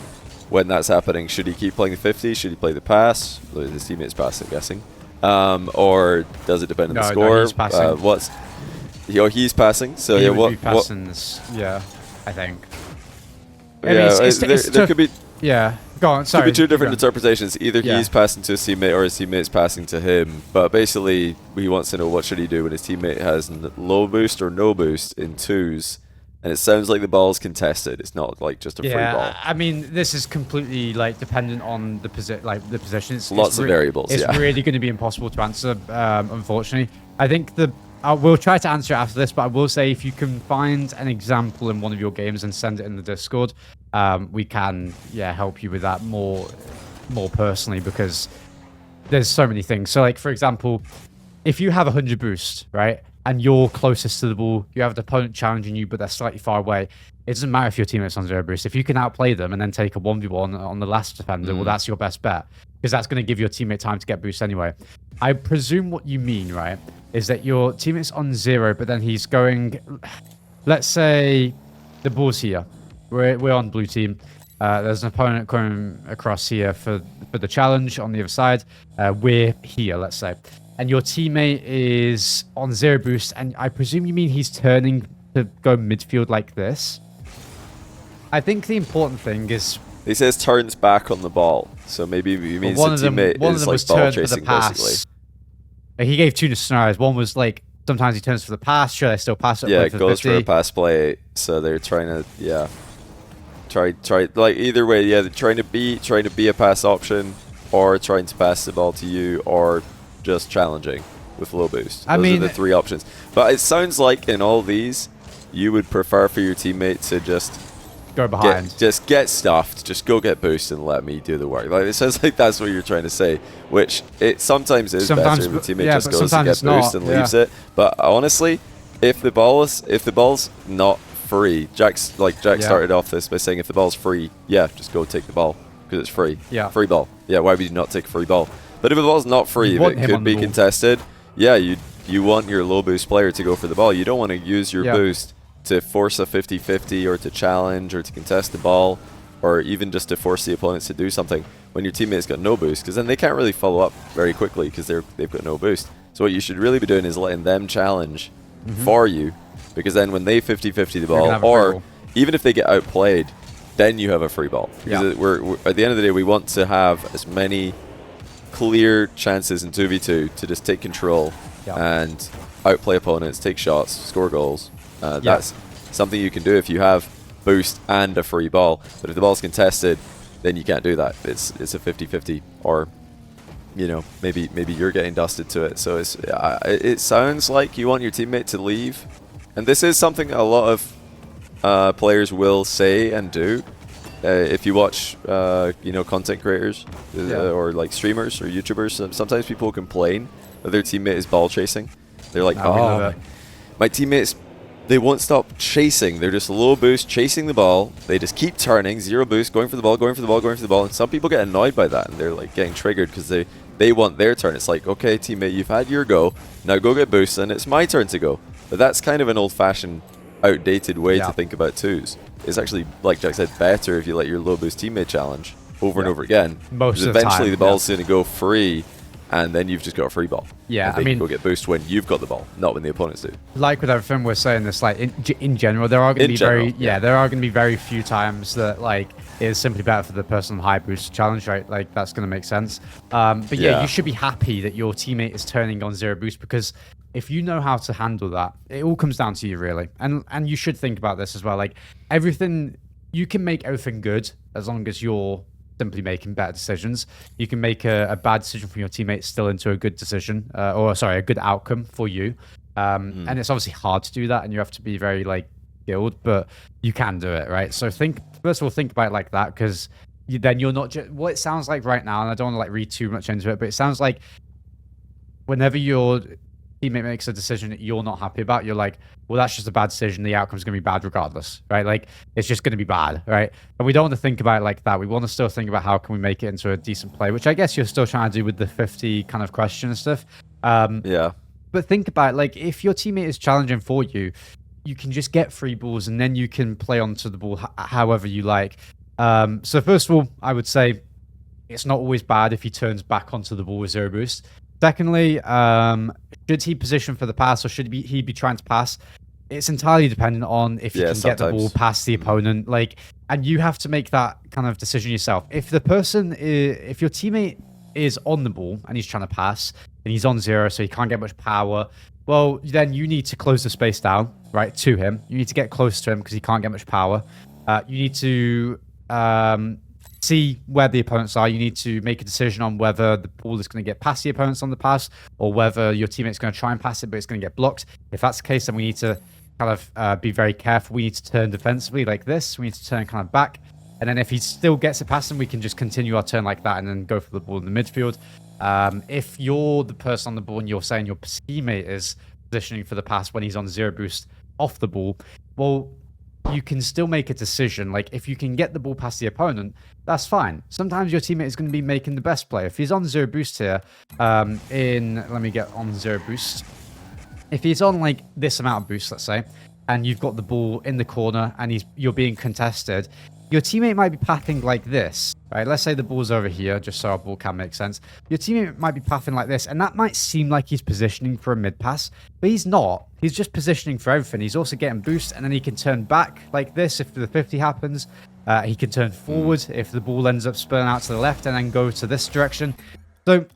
A: when that's happening, should he keep playing the 50? Should he play the pass? His teammate's pass, I'm guessing. Or does it depend on the score?
B: No, he's passing.
A: He's passing. So
B: he would be passing this. Yeah. I think.
A: There could be.
B: Yeah, go on. Sorry.
A: Could be two different interpretations. Either he's passing to his teammate or his teammate's passing to him. But basically, he wants to know what should he do when his teammate has low boost or no boost in twos. And it sounds like the ball's contested. It's not like just a free ball.
B: Yeah, I mean, this is completely like dependent on the position.
A: Lots of variables.
B: It's really going to be impossible to answer, unfortunately. I think we'll try to answer it after this, but I will say if you can find an example in one of your games and send it in the Discord, we can help you with that more personally, because there's so many things. So like, for example, if you have 100 boost, right, and you're closest to the ball, you have an opponent challenging you, but they're slightly far away, it doesn't matter if your teammate's on 0 boost. If you can outplay them and then take a 1v1 on the last defender, well, that's your best bet, because that's going to give your teammate time to get boost anyway. I presume what you mean, right, is that your teammate's on 0, but then he's going, let's say the ball's here. We're on blue team. There's an opponent coming across here for the challenge on the other side. We're here, let's say. And your teammate is on 0 boost, and I presume you mean he's turning to go midfield like this. I think the important thing is...
A: He says turns back on the ball, so maybe he means the teammate is like ball chasing, basically.
B: He gave two scenarios. One was like, sometimes he turns for the pass, should I still pass it?
A: Yeah, it goes for a pass play, so they're trying to, try, like either way, they're trying to be a pass option, or trying to pass the ball to you, or just challenging with low boost. Those are the three options. But it sounds like in all these, you would prefer for your teammate to just
B: go behind,
A: just get stuffed, just go get boost and let me do the work. Like, it sounds like that's what you're trying to say, which it sometimes is better if the teammate just goes and gets boost and leaves it. But honestly, if the ball's not free, Jack started off this by saying if the ball's free, just go take the ball because it's free.
B: Yeah,
A: free ball. Yeah, why would you not take a free ball? But if the ball's not free, if it could be contested, you want your low boost player to go for the ball. You don't want to use your boost to force a 50-50 or to challenge or to contest the ball, or even just to force the opponents to do something when your teammate's got no boost, because then they can't really follow up very quickly because they've got no boost. So what you should really be doing is letting them challenge for you, because then when they 50-50 the ball, or even if they get outplayed, then you have a free ball. Because we're at the end of the day, we want to have as many clear chances in 2v2 to just take control and outplay opponents, take shots, score goals. That's something you can do if you have boost and a free ball. But if the ball's contested, then you can't do that. It's a 50-50, or maybe you're getting dusted to it. So it sounds like you want your teammate to leave, and this is something a lot of players will say and do. If you watch, content creators or like streamers or YouTubers, sometimes people complain that their teammate is ball chasing. They're like, my teammates, they won't stop chasing. They're just low boost, chasing the ball. They just keep turning, 0 boost, going for the ball, going for the ball, going for the ball. And some people get annoyed by that, and they're like getting triggered because they want their turn. It's like, okay, teammate, you've had your go. Now go get boost, and it's my turn to go. But that's kind of an old-fashioned, outdated way to think about twos. It's actually, like Jack said, better if you let your low boost teammate challenge over and over again.
B: Most of the time.
A: Eventually the ball's going to go free, and then you've just got a free ball.
B: Yeah,
A: I mean, go get boost when you've got the ball, not when the opponents do.
B: Like with everything we're saying, this like in general, there are going to be there are going to be very few times that like it is simply better for the person on high boost to challenge, right? Like that's going to make sense. But you should be happy that your teammate is turning on 0 boost, because if you know how to handle that, it all comes down to you, really. And you should think about this as well. Like everything, you can make everything good as long as you're simply making better decisions. You can make a bad decision from your teammates still into a good decision, a good outcome for you. And it's obviously hard to do that, and you have to be very like skilled, but you can do it, right? So first of all, think about it like that, because then you're not just what it sounds like right now. And I don't want to like read too much into it, but it sounds like whenever your teammate makes a decision that you're not happy about, you're like, well, that's just a bad decision. The outcome's going to be bad regardless, right? Like, it's just going to be bad, right? And we don't want to think about it like that. We want to still think about how can we make it into a decent play, which I guess you're still trying to do with the 50 kind of question and stuff. But think about it, like, if your teammate is challenging for you, you can just get free balls and then you can play onto the ball however you like. So first of all, I would say it's not always bad if he turns back onto the ball with 0 boost. Secondly, should he position for the pass, or should he be trying to pass? it's entirely dependent on if you can get the ball past the opponent. Like, and you have to make that kind of decision yourself. If the person if your teammate is on the ball and he's trying to pass and he's on 0, so he can't get much power, well, then you need to close the space down, right, to him. You need to get close to him because he can't get much power. You need to see where the opponents are. You need to make a decision on whether the ball is going to get past the opponents on the pass or whether your teammate's going to try and pass it, but it's going to get blocked. If that's the case, then we need to kind of be very careful. We need to turn defensively like this. We need to turn kind of back. And then if he still gets it past him, we can just continue our turn like that and then go for the ball in the midfield. If you're the person on the ball and you're saying your teammate is positioning for the pass when he's on 0 boost off the ball, well, you can still make a decision. Like, if you can get the ball past the opponent, that's fine. Sometimes your teammate is going to be making the best play. If he's on 0 boost here, let me get on 0 boost. If he's on like this amount of boost, let's say, and you've got the ball in the corner and you're being contested, your teammate might be pathing like this, right? Let's say the ball's over here, just so our ball can make sense. Your teammate might be pathing like this, and that might seem like he's positioning for a mid pass, but he's not. He's just positioning for everything. He's also getting boost, and then he can turn back like this if the 50 happens. He can turn forward if the ball ends up spilling out to the left and then go to this direction. So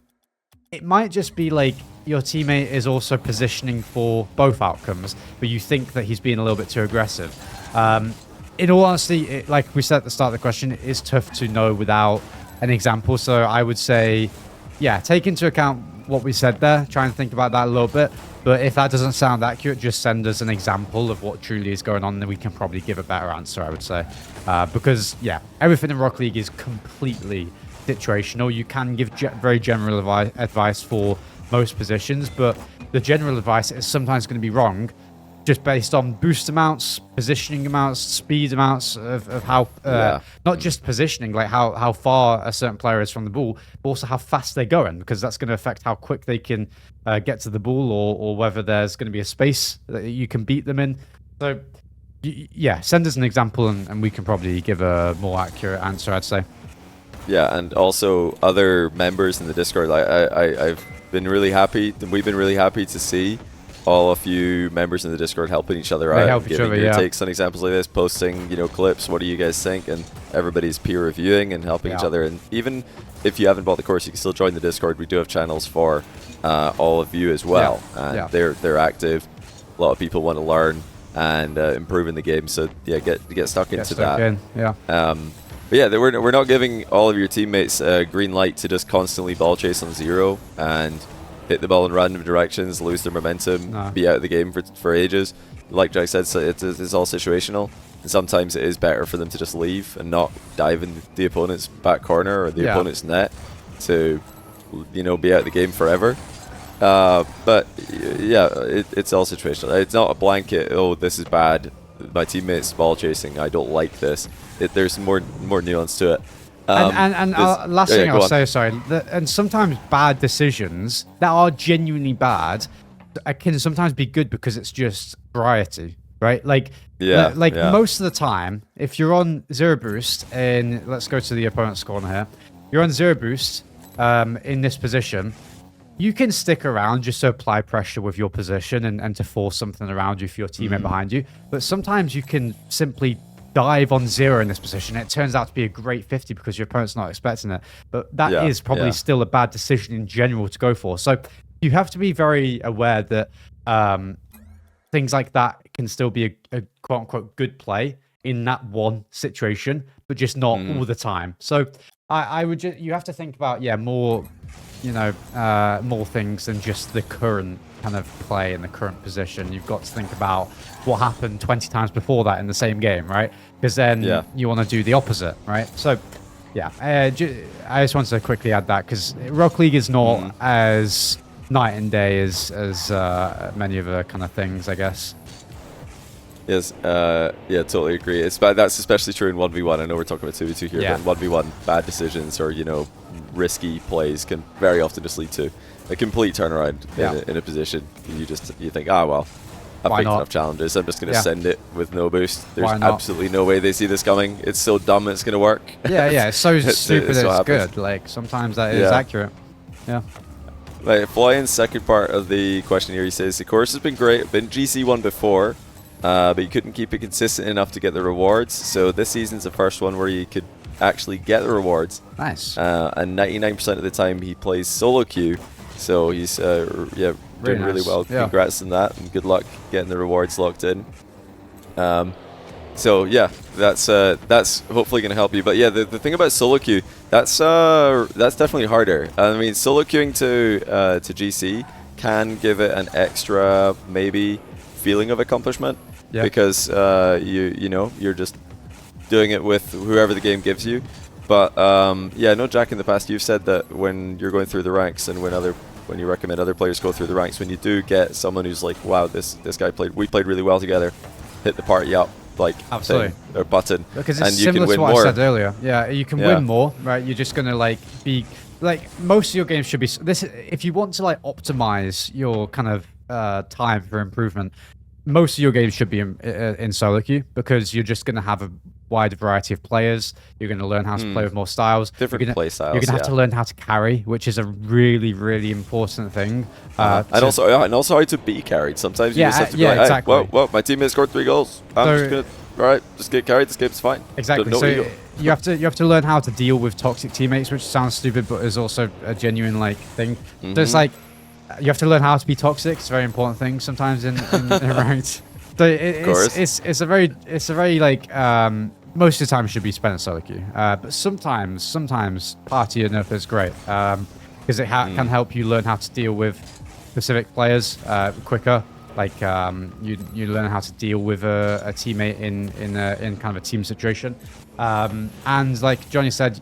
B: it might just be like your teammate is also positioning for both outcomes, but you think that he's being a little bit too aggressive. In all honesty, like we said at the start of the question, it is tough to know without an example. So I would say, yeah, take into account what we said there. Try and think about that a little bit. But if that doesn't sound accurate, just send us an example of what truly is going on, and then we can probably give a better answer, I would say. Because, yeah, everything in Rocket League is completely situational. You can give very general advice for most positions, but the general advice is sometimes going to be wrong, just based on boost amounts, positioning amounts, speed amounts of how, not just positioning, like how far a certain player is from the ball, but also how fast they're going, because that's going to affect how quick they can get to the ball, or whether there's going to be a space that you can beat them in. So, yeah, send us an example and we can probably give a more accurate answer, I'd say.
A: Yeah, and also other members in the Discord, I've been really happy, we've been really happy to see all of you members in the Discord helping each other out, giving your takes on examples like this, posting, clips. What do you guys think? And everybody's peer reviewing and helping each other. And even if you haven't bought the course, you can still join the Discord. We do have channels for all of you as well, and they're active. A lot of people want to learn and improve in the game. So yeah, get stuck into that. But yeah, we're not giving all of your teammates a green light to just constantly ball chase on 0 and hit the ball in random directions, lose their momentum, be out of the game for ages. Like Jack said, so it's all situational. And sometimes it is better for them to just leave and not dive in the opponent's back corner or the opponent's net to, be out of the game forever. But yeah, it's all situational. It's not a blanket, oh, this is bad, my teammate's ball chasing, I don't like this. There's more nuance to it.
B: Last thing I'll say, and sometimes bad decisions that are genuinely bad can sometimes be good because it's just variety, right? Like most of the time, if you're on 0 boost, and let's go to the opponent's corner here, you're on 0 boost in this position, you can stick around just to apply pressure with your position and to force something around you for your teammate behind you. But sometimes you can simply dive on 0 in this position. It turns out to be a great 50 because your opponent's not expecting it. But that is probably still a bad decision in general to go for. So you have to be very aware that things like that can still be a quote-unquote good play in that one situation, but just not all the time. So I would you have to think about more more things than just the current kind of play in the current position. You've got to think about what happened 20 times before that in the same game, right? Because then you want to do the opposite, right? So yeah, I just wanted to quickly add that because Rocket League is not as night and day as many other kind of things, I guess.
A: Yes, totally agree. That's especially true in 1v1. I know we're talking about 2v2 here, but in 1v1, bad decisions or, risky plays can very often just lead to a complete turnaround in a position. You think, I've picked enough challenges, I'm just going to send it with no boost. There's absolutely no way they see this coming. It's so dumb it's going to work.
B: It's so stupid it's good. Like, sometimes that is accurate. Yeah.
A: Like, Flying's second part of the question here, he says, the course has been great. I've been GC1 before. but you couldn't keep it consistent enough to get the rewards. So this season's the first one where you could actually get the rewards.
B: Nice.
A: And 99% of the time he plays solo queue, so he's doing really well. Yeah. Congrats on that, and good luck getting the rewards locked in. So yeah, that's hopefully going to help you. But yeah, the thing about solo queue, that's definitely harder. I mean, solo queuing to GC can give it an extra maybe feeling of accomplishment, because you know, you're just doing it with whoever the game gives you. But yeah, I know, Jack, in the past you've said that when you're going through the ranks and when you recommend other players go through the ranks, when you do get someone who's like, wow, this guy we played really well together, hit the party up like
B: absolutely
A: thing, or button,
B: because it's
A: and you
B: similar
A: can win
B: to what
A: more.
B: I said earlier. Yeah, you can win more, right? You're just gonna like be like, most of your games should be this. If you want to like optimize your kind of time for improvement, most of your games should be in solo queue, because you're just going to have a wide variety of players. You're going to learn how to play with more styles.
A: Different play styles.
B: You're going to have to learn how to carry, which is a really, really important thing.
A: And also how to be carried. Sometimes you just have to be like,
B: exactly.
A: Hey, well, my teammate scored 3 goals. I'm just going to, all right, just get carried. This game's fine.
B: Exactly. So you have to learn how to deal with toxic teammates, which sounds stupid, but is also a genuine like thing. So it's like, you have to learn how to be toxic. It's a very important thing sometimes in ranked. So it's a very like most of the time it should be spent in solo queue, but sometimes party enough is great, because it can help you learn how to deal with specific players quicker. Like you learn how to deal with a teammate in kind of a team situation, and like Johnny said,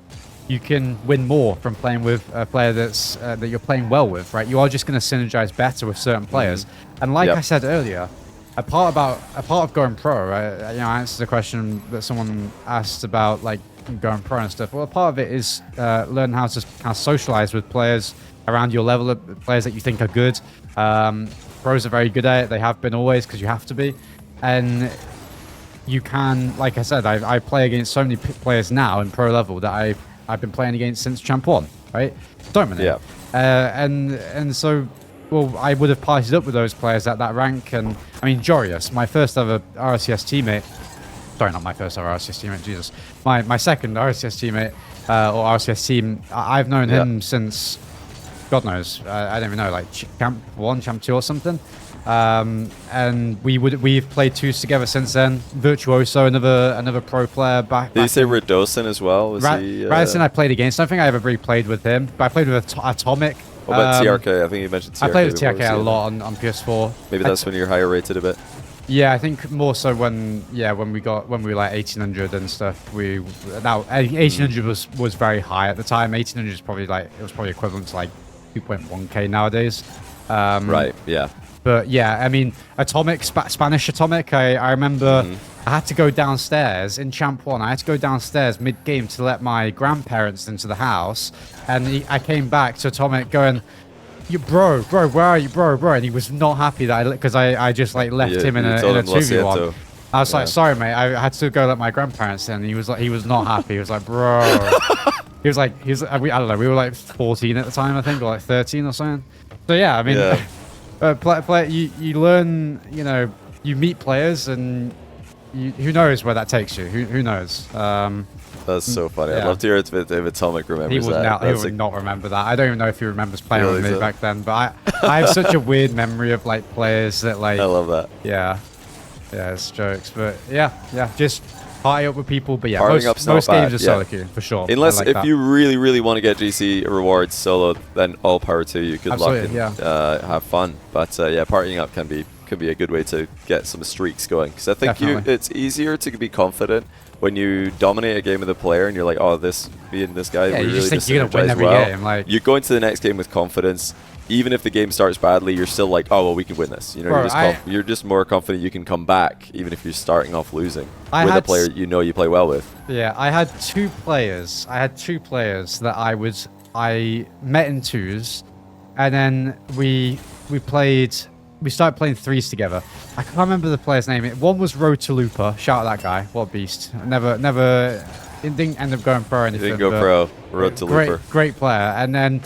B: you can win more from playing with a player that you're playing well with, right? You are just going to synergize better with certain players, and like I said earlier, a part of going pro, right? You know, I answered the question that someone asked about like going pro and stuff. Well, a part of it is learn how to kind of socialize with players around your level, of players that you think are good. Pros are very good at it. They have been always, because you have to be. And you can, like I said, I play against so many players now in pro level that I've been playing against since Champ 1, right? Dominate. Yeah. And so, well, I would have partied up with those players at that rank. And I mean, Jorius, my first ever RCS teammate. Sorry, not my first ever RCS teammate, Jesus. My second RCS teammate, or RCS team, I've known him since, God knows, I don't even know, like Champ 1, Champ 2 or something. And we've played twos together since then. Virtuoso, another pro player back.
A: Did you say Radosin as well?
B: Radisson I played against. I don't think I ever really played with him, but I played with Atomic.
A: What about TRK? I think you mentioned TRK.
B: I played with TRK a lot on PS4.
A: Maybe that's when you're higher rated a bit.
B: Yeah, I think more so when we were like 1800 and stuff. 1800 was very high at the time. 1800 is probably equivalent to like 2.1k nowadays.
A: Right. Yeah.
B: But yeah, I mean, Atomic, Spanish Atomic. I remember I had to go downstairs in Champ 1. I had to go downstairs mid-game to let my grandparents into the house, and I came back to Atomic going, bro, where are you, bro? And he was not happy that because I just like left him in a 2v1. I was like, sorry, mate, I had to go let my grandparents in. And he was not happy. He was like, bro. I don't know. We were like 14 at the time, I think, or like 13 or something. So yeah, I mean. Yeah. You learn, you know, you meet players, and who knows where that takes you? Who knows?
A: That's so funny. Yeah. I'd love to hear if Atomic remembers that.
B: He would not remember that. I don't even know if he remembers playing with me back then. But I have such a weird memory of like players that like.
A: I love that.
B: Yeah, it's jokes, but yeah, just party up with people. But yeah, most games are solo queue for sure.
A: Unless if you really, really want to get GC rewards solo, then all power to you. Good luck and have fun. But yeah, partying up can be a good way to get some streaks going. Because I think it's easier to be confident when you dominate a game with a player and you're like, oh, me and this guy, we really
B: think you're gonna win every game. Like,
A: you go into the next game with confidence. Even if the game starts badly, you're still like, oh, well, we can win this. You know, you're just more confident you can come back, even if you're starting off losing with a player you play well with.
B: Yeah, I had two players that I met in twos, and then we started playing threes together. I can't remember the player's name. One was Road to Looper. Shout out that guy. What a beast. It didn't end up going pro or anything.
A: Didn't go pro. Road to Looper.
B: Great player. And then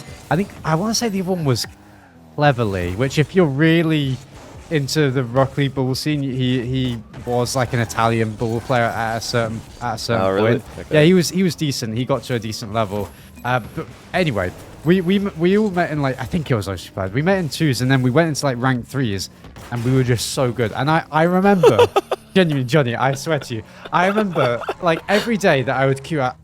B: I want to say the other one was Cleverly, which if you're really into the Rockley Bull scene. He was like an Italian Bull player at a certain
A: Oh, really?
B: point.
A: Okay.
B: Yeah, he was decent. He got to a decent level. But anyway, we all met in like, I think it was Ocean Bad. We met in 2s and then we went into like rank 3s and we were just so good. And I remember, genuinely, Johnny, I swear to you, I remember like every day that I would queue out,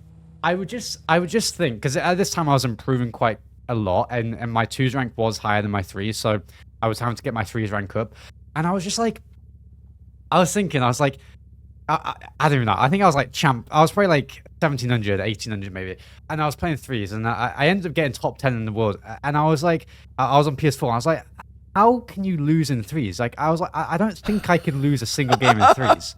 B: I would just think, because at this time I was improving quite a lot and my 2s rank was higher than my 3s, so I was having to get my 3s rank up. And I was just like, I was like, I don't even know. I think I was like champ. I was probably like 1700, 1800 maybe. And I was playing 3s and I ended up getting top 10 in the world. And I was like, I was on PS4 and I was like, how can you lose in 3s? Like, I was like, I don't think I could lose a single game in 3s.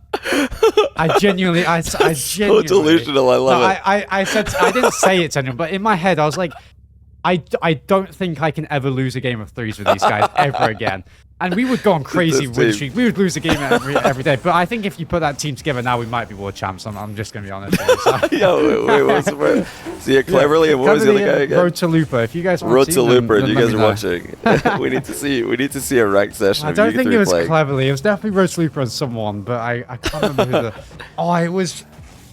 B: I genuinely.
A: So delusional. I love it.
B: I said, I didn't say it to anyone, but in my head, I was like, I don't think I can ever lose a game of 3s with these guys ever again. And we would go on crazy win streaks. We would lose a game every day. But I think if you put that team together now, we might be world champs. I'm just going to be honest.
A: Yo, wait, see it cleverly. And what was the other guy again?
B: Road to Looper. If you guys want
A: Road
B: to
A: to Looper, you guys are
B: watching.
A: we need to see a ranked session.
B: I don't think it was cleverly. It was definitely Road to Looper and someone, but I can't remember who the. Oh, it was.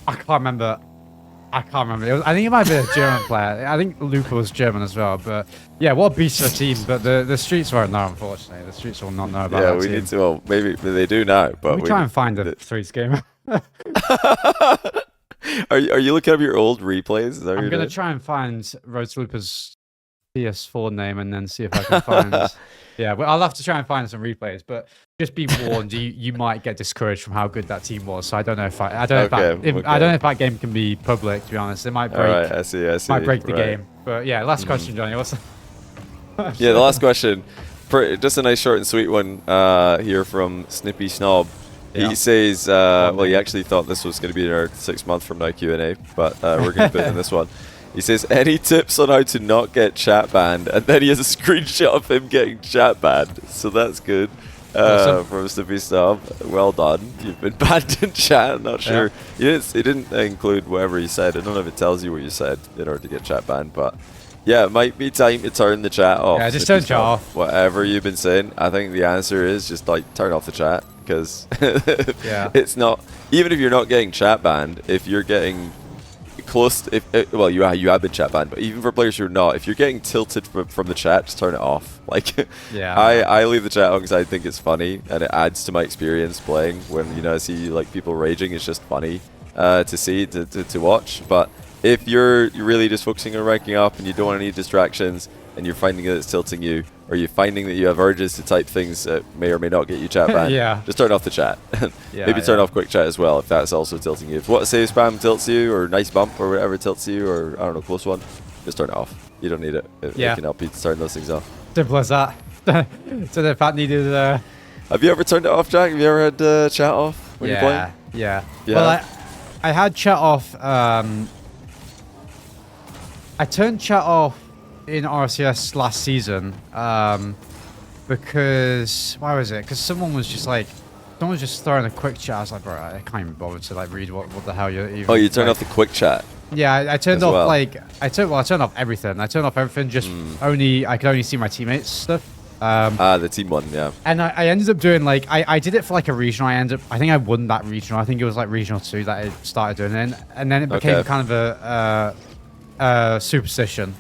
B: I can't remember. I think it might be a German player. I think Lupa was German as well. But yeah, what a beast of a team. But the streets won't know, unfortunately. The streets will not know about that
A: we
B: team.
A: need to. Well, maybe they do now. But
B: we try and find the 3s game.
A: Are you looking up your old replays? Is that
B: I'm going to try and find Road to Looper's PS4 name and then see if I can find. Yeah, well, I'll have to try and find some replays, but just be warned, you might get discouraged from how good that team was. So I don't know if I don't know if that game can be public. To be honest, it might break.
A: All right, I see.
B: Might break the game. But yeah, last question, Johnny. What's
A: yeah, the last question, just a nice short and sweet one here from Snippy Snob. Yeah. He says, well, he actually thought this was going to be our 6 month from now Q&A, but we're going to put it in this one. He says, any tips on how to not get chat banned? And then he has a screenshot of him getting chat banned. So that's good. Awesome. From Snippy Snob. Well done. You've been banned in chat. I'm not sure. Yeah. It didn't include whatever he said. I don't know if it tells you what you said in order to get chat banned, but yeah, it might be time to turn the chat off.
B: Yeah, just turn chat off.
A: Whatever you've been saying, I think the answer is just like turn off the chat, because it's not, even if you're not getting chat banned, if you're getting close to, well, you have been chat banned, but even for players who are not, if you're getting tilted from the chat, just turn it off. Like,
B: yeah,
A: I leave the chat on because I think it's funny and it adds to my experience playing. When I see like people raging, it's just funny to see, to watch. But if you're really just focusing on ranking up and you don't want any distractions, and you're finding that it's tilting you, or you're finding that you have urges to type things that may or may not get you chat banned, just turn off the chat. Maybe turn off quick chat as well if that's also tilting you. If what save spam tilts you, or nice bump or whatever tilts you, or I don't know, close one, just turn it off. You don't need it. It can help you to turn those things off.
B: Simple as that. So if that needed...
A: Have you ever turned it off, Jack? Have you ever had chat off when you're playing?
B: Yeah. Well, I had chat off... I turned chat off in RCS last season because why was it? Because someone was just throwing a quick chat. I was like, bro, I can't even bother to like read what the hell you're even.
A: Oh, you turned off the quick chat.
B: Yeah, I turned off I turned off everything. I turned off everything. Just I could only see my teammates' stuff.
A: The team one, yeah.
B: And I ended up doing like I did it for like a regional. I think I won that regional. I think it was like regional 2 that I started doing it, and then it became kind of a superstition.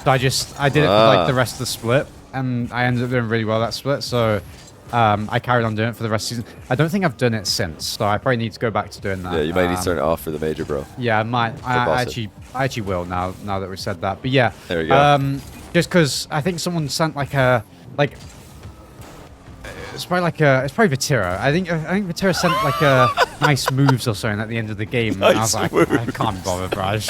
B: So I did it for like the rest of the split, and I ended up doing really well that split. So I carried on doing it for the rest of the season. I don't think I've done it since, so I probably need to go back to doing that.
A: Yeah, you might need to turn it off for the major, bro.
B: Yeah, I might. I actually will now that we've said that. But yeah,
A: there we go.
B: Just because I think someone sent it's probably Vatira. I think Vatira sent like nice moves or something at the end of the game, and I was like, I can't bother, bro.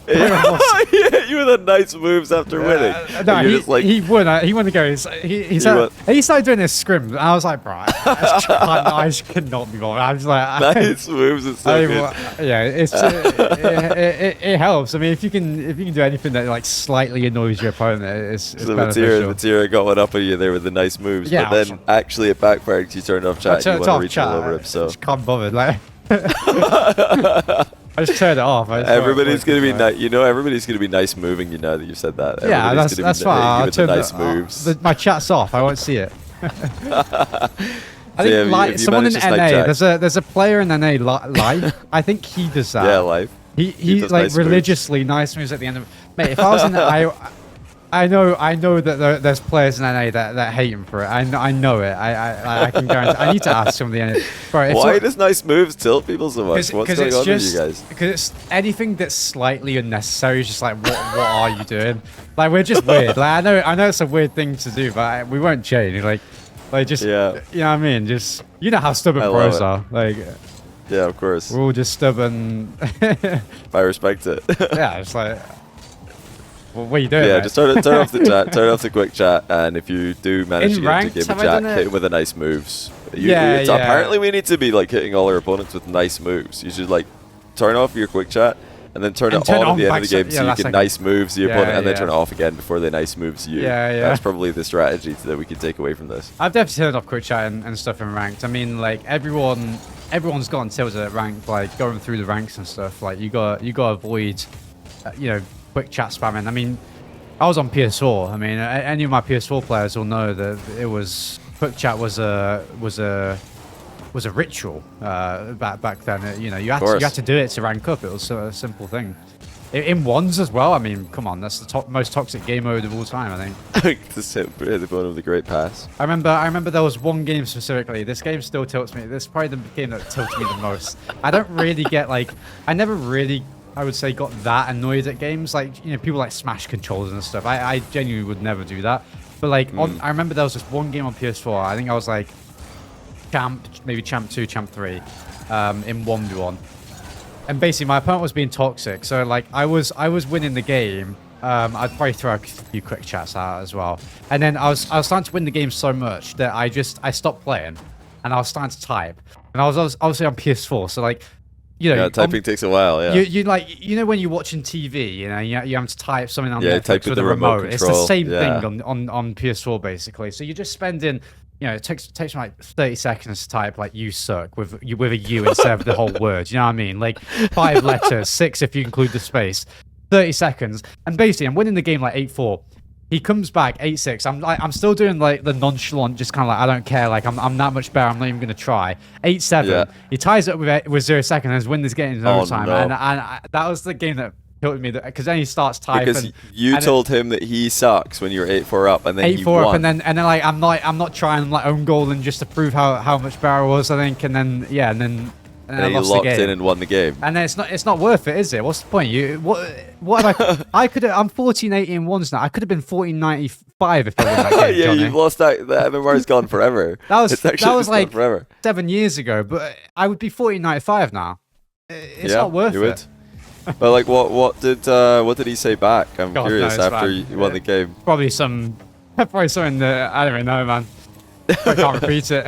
A: You were the nice moves after winning.
B: No, he won. He won the game. He started doing this scrim, and I was like, bro, I just could not be bothered. I was like,
A: nice moves. It's so good.
B: Yeah, it helps. I mean, if you can do anything that like slightly annoys your opponent, it's beneficial.
A: Matira got one up on you there with the nice moves, but then actually it backfired because you turned off chat. And you want to reach all over him, so
B: just can't bother. Like. I just turned it off.
A: Everybody's gonna be nice. Everybody's gonna be nice moving. You know that you said that.
B: Yeah, that's fine.
A: I'll turn nice moves.
B: My chat's off. I won't see it. I think someone in NA, there's a player in NA, Life. I think he does that.
A: Yeah, Life.
B: He like nice religiously moves. Nice moves at the end of. Mate, if I was in I know that there's players in NA that hate him for it. I know it. I can guarantee. I need to ask some of the NA. Bro,
A: why does nice moves tilt people so much? What's going on with you guys?
B: Because it's anything that's slightly unnecessary is just like, what are you doing? Like, we're just weird. Like, I know it's a weird thing to do, but we won't change. Like just, yeah. You know what I mean? Just, you know how stubborn pros are. Like,
A: yeah, of course.
B: We're all just stubborn.
A: I respect it.
B: Yeah, it's like, well, what are you doing?
A: Yeah,
B: mate?
A: just turn off the chat, turn off the quick chat, and if you do manage to get into game with Jack, hit him with the nice moves. Apparently, we need to be like hitting all our opponents with nice moves. You should like turn off your quick chat and then turn it on at the end of the game so you can nice moves the opponent and then turn it off again before they nice moves you. That's probably the strategy that we can take away from this.
B: I've definitely turned off quick chat and stuff in ranked. I mean, like everyone's gotten tilted at ranked, like going through the ranks and stuff. Like you got to avoid, quick chat spamming. I mean, I was on PS4. I mean, any of my PS4 players will know that it was quick chat was a ritual back then. You had to do it to rank up. It was a simple thing. In ones as well. I mean, come on, that's the most toxic game mode of all time, I think.
A: The one of the great pass.
B: I remember there was one game specifically. This game still tilts me. This is probably the game that tilts me the most. I don't really get I never really, I would say, got that annoyed at games. Like, people like smash controllers and stuff. I genuinely would never do that. But I remember there was this one game on PS4. I think I was like maybe champ 2, champ 3, in 1v1. And basically my opponent was being toxic. So I was winning the game. I'd probably throw a few quick chats out as well. And then I was starting to win the game so much that I stopped playing and I was starting to type. And I was obviously on PS4, so
A: typing takes a while. Yeah,
B: you when you're watching TV, you have to type something on Netflix with
A: the
B: a remote.
A: control.
B: It's the same thing on PS4 basically. So you're just spending, it takes me like 30 seconds to type like "you suck" with a U instead of the whole word. You know what I mean? Like 5 letters, 6 if you include the space. 30 seconds, and basically I'm winning the game like 8-4. He comes back 8-6. I'm still doing like the nonchalant, just kind of like I don't care. Like I'm that much better. I'm not even gonna try. 8-7. Yeah. He ties it up with 0 seconds and wins this game in overtime. No. And that was the game that killed me because then he starts typing.
A: Because you told him that he sucks when you were 8-4 up, and then
B: 8-4 up, and then like I'm not trying like own goal and just to prove how much better I was. I think, and then
A: and then you locked in and won the game.
B: And then it's not worth it, is it? What's the point? What I could have. I'm 14-18 ones now. I could have been 14-95 if I won that game.
A: Yeah,
B: Johnny.
A: You've lost that. The MMR's gone forever.
B: that was like forever. 7 years ago, but I would be 14-95 now. It's not worth it.
A: But like, what did he say back? I'm curious after you won the game.
B: Probably something that I don't even know, man. I can't repeat it.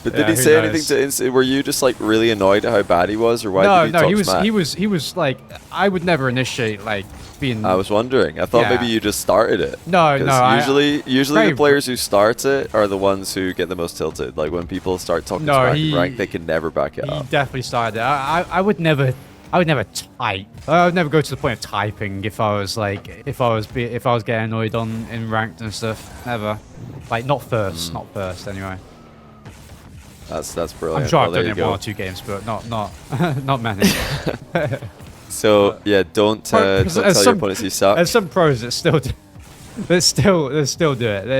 A: But did he say anything to? Were you just like really annoyed at how bad he was, or why did he talk smack?
B: he was like, I would never initiate like being.
A: I was wondering. I thought maybe you just started it.
B: No.
A: Usually the players who start it are the ones who get the most tilted. Like when people start talking smack in rank, they can never back it up.
B: He definitely started it. I would never type. I would never go to the point of typing if I was getting annoyed in ranked and stuff. Never. Like not first anyway.
A: That's brilliant.
B: I'm sure I've done it in 1 or 2 games, but not many.
A: So yeah, don't tell your opponents you suck.
B: There's some pros that still do it.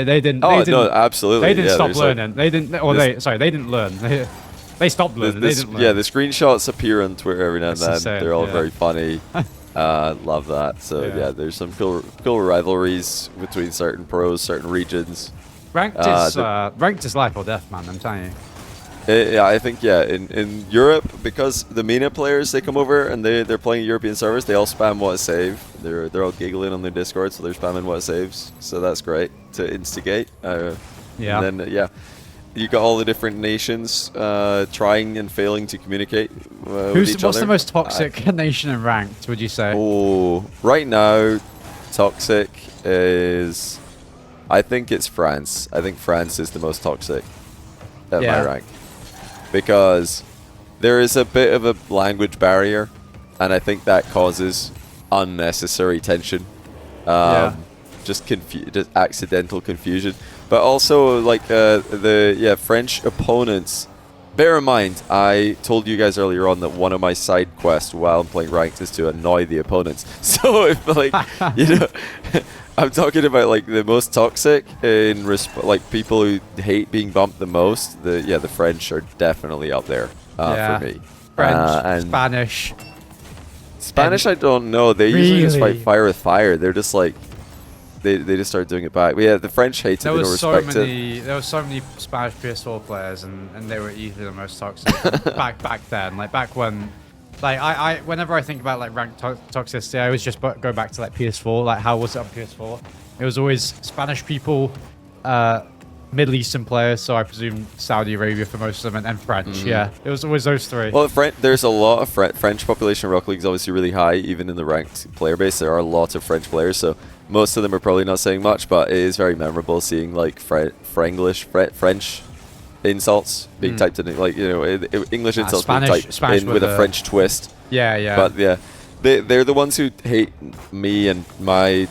B: They didn't.
A: No, absolutely.
B: They didn't stop learning. They didn't. They didn't learn. They stopped learning. They didn't learn.
A: Yeah, the screenshots appear on Twitter every now and then. They're all very funny. Love that. So yeah, there's some cool rivalries between certain pros, certain regions.
B: Ranked is life or death, man. I'm telling you.
A: Yeah, I think in Europe, because the MENA players, they come over and they're playing European servers, they all spam what save. They're all giggling on their Discord, so they're spamming what saves. So that's great to instigate. And then you got all the different nations trying and failing to communicate with each other.
B: What's the most toxic nation in ranked, would you say?
A: Oh, right now, toxic is, I think it's France. I think France is the most toxic at my rank. Because there is a bit of a language barrier, and I think that causes unnecessary tension. Just just accidental confusion. But also, like, the French opponents. Bear in mind, I told you guys earlier on that one of my side quests while I'm playing ranked is to annoy the opponents. So if, like, you know, I'm talking about, like, the most toxic in like people who hate being bumped the most. The French are definitely up there for me.
B: French,
A: and
B: Spanish,
A: I don't know. They usually just fight fire with fire. They're just like they just start doing it back. But yeah, the French hate it. They don't respect it.
B: There were so many Spanish PS4 players, and they were easily the most toxic back then. Like back when, like I whenever I think about like ranked toxicity, I always just go back to like PS4. Like how was it on PS4? It was always Spanish people, Middle Eastern players, so I presume Saudi Arabia for most of them, and French. Yeah, it was always those three.
A: Well, there's a lot of French population. Rocket League is obviously really high, even in the ranked player base. There are lots of French players, so most of them are probably not saying much, but it is very memorable seeing like French insults being typed in, like, you know, English insults being typed in with a French twist.
B: Yeah.
A: But yeah, they're the ones who hate me and my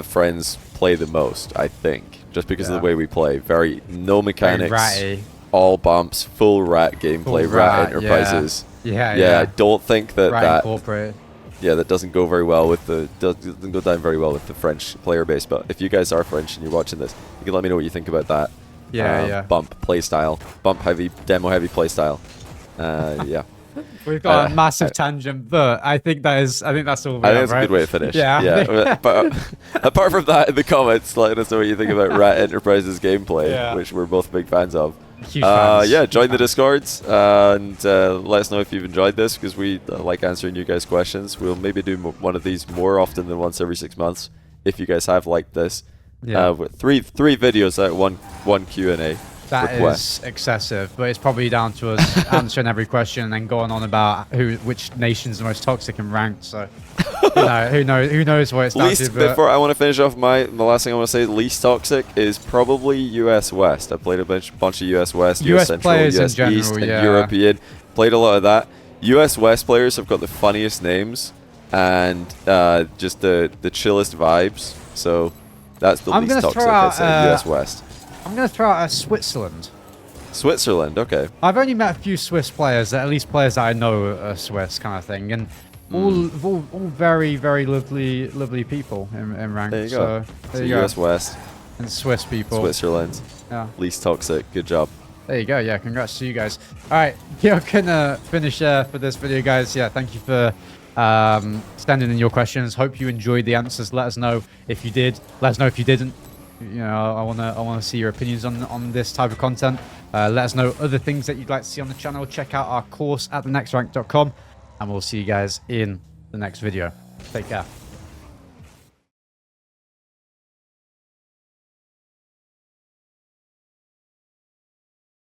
A: friends play the most, I think. Just because of the way we play. No mechanics,
B: ratty.
A: All bumps, full rat gameplay, rat enterprises.
B: Yeah.
A: I don't think that
B: incorporate.
A: Yeah, that doesn't go very well with doesn't go down very well with the French player base. But if you guys are French and you're watching this, you can let me know what you think about that. Bump play style, bump heavy, demo heavy play style. Yeah.
B: We've got a massive tangent, but I think that's all. I think that's a
A: good way to finish. Yeah. But apart from that, in the comments, let us know what you think about Rat Enterprises gameplay, which we're both big fans of.
B: Huge fans.
A: Yeah, join the Discords and let us know if you've enjoyed this, because we like answering you guys' questions. We'll maybe do one of these more often than once every 6 months if you guys have liked this. With three videos out, one Q&A.
B: That is excessive, but it's probably down to us answering every question and then going on about which nation's the most toxic and ranked. So, who knows what it's down to.
A: Before I want to finish off, the last thing I want to say, least toxic is probably US West. I played a bunch of US West, US Central, US East, and European. Played a lot of that. US West players have got the funniest names and just the chillest vibes. So that's the least toxic, I'd say, US West.
B: I'm going to throw out Switzerland.
A: Switzerland, okay.
B: I've only met a few Swiss players, at least players that I know are Swiss kind of thing, and all very, very lovely people in rank.
A: There you go.
B: There you go.
A: US West.
B: And Swiss people.
A: Switzerland. Yeah. Least toxic. Good job.
B: There you go. Yeah, congrats to you guys. All right, you're going to finish for this video, guys. Yeah, thank you for sending in your questions. Hope you enjoyed the answers. Let us know if you did. Let us know if you didn't. You know, I wanna see your opinions on this type of content. Let us know other things that you'd like to see on the channel. Check out our course at thenextrank.com, and we'll see you guys in the next video. Take care.